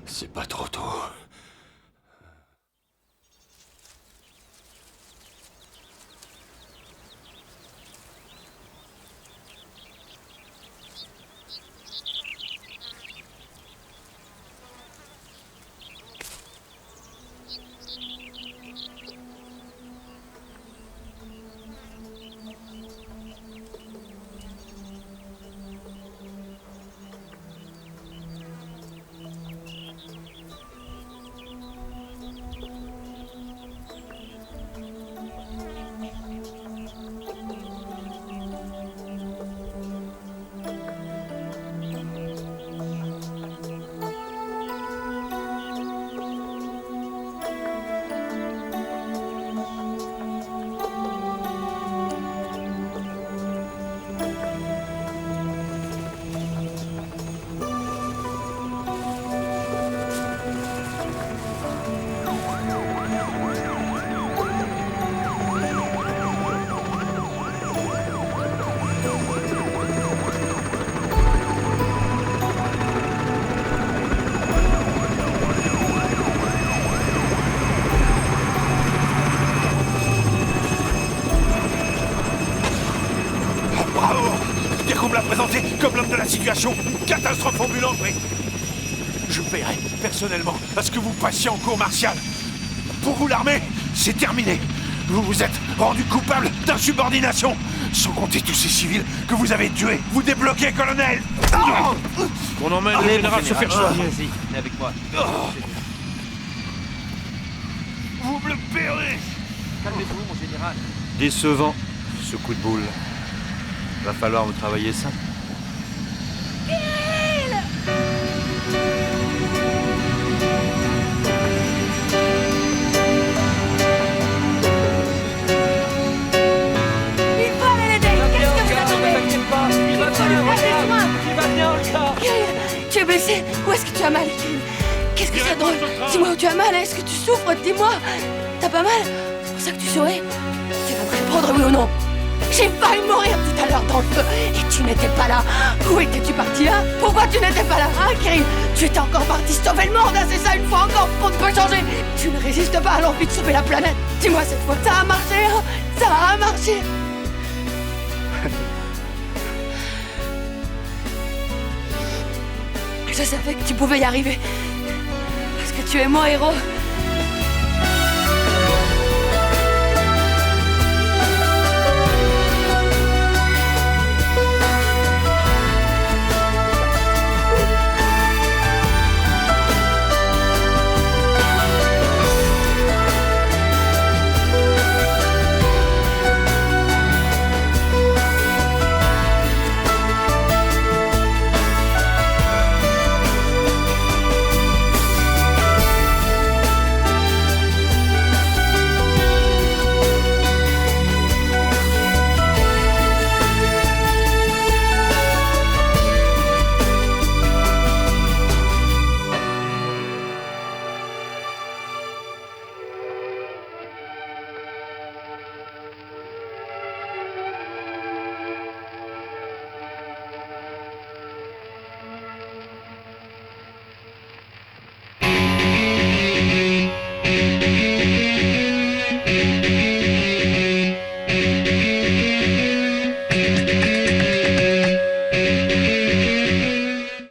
C'est pas trop tôt. dire qu'on me l'a présenté comme l'homme de la situation, une catastrophe ambulante, mais... Je veillerai personnellement à ce que vous passiez en cour martiale. Pour vous, l'armée, c'est terminé. Vous vous êtes rendu coupable d'insubordination, sans compter tous ces civils que vous avez tués. Vous débloquez, colonel. On emmène le général se faire soigner. Vas-y, venez avec moi. Vous me le paierez. Calmez-vous, mon général. Décevant, ce coup de boule. Va falloir vous travailler ça. Tu es blessé? Où est-ce que tu as mal? Qu'est-ce que ça donne? Dis-moi où tu as mal, est-ce que tu souffres? Dis-moi. T'as pas mal? C'est pour ça que tu souris? Tu vas me répondre oui ou non? J'ai failli mourir tout à l'heure dans le feu et tu n'étais pas là. Où étais-tu parti, hein? Pourquoi tu n'étais pas là, hein, Kirill? Tu étais encore parti sauver le monde, hein, c'est ça, une fois encore, pour ne pas changer. Tu ne résistes pas à l'envie de sauver la planète. Dis-moi cette fois, ça a marché, hein? Ça a marché. Je savais que tu pouvais y arriver. Parce que tu es mon héros.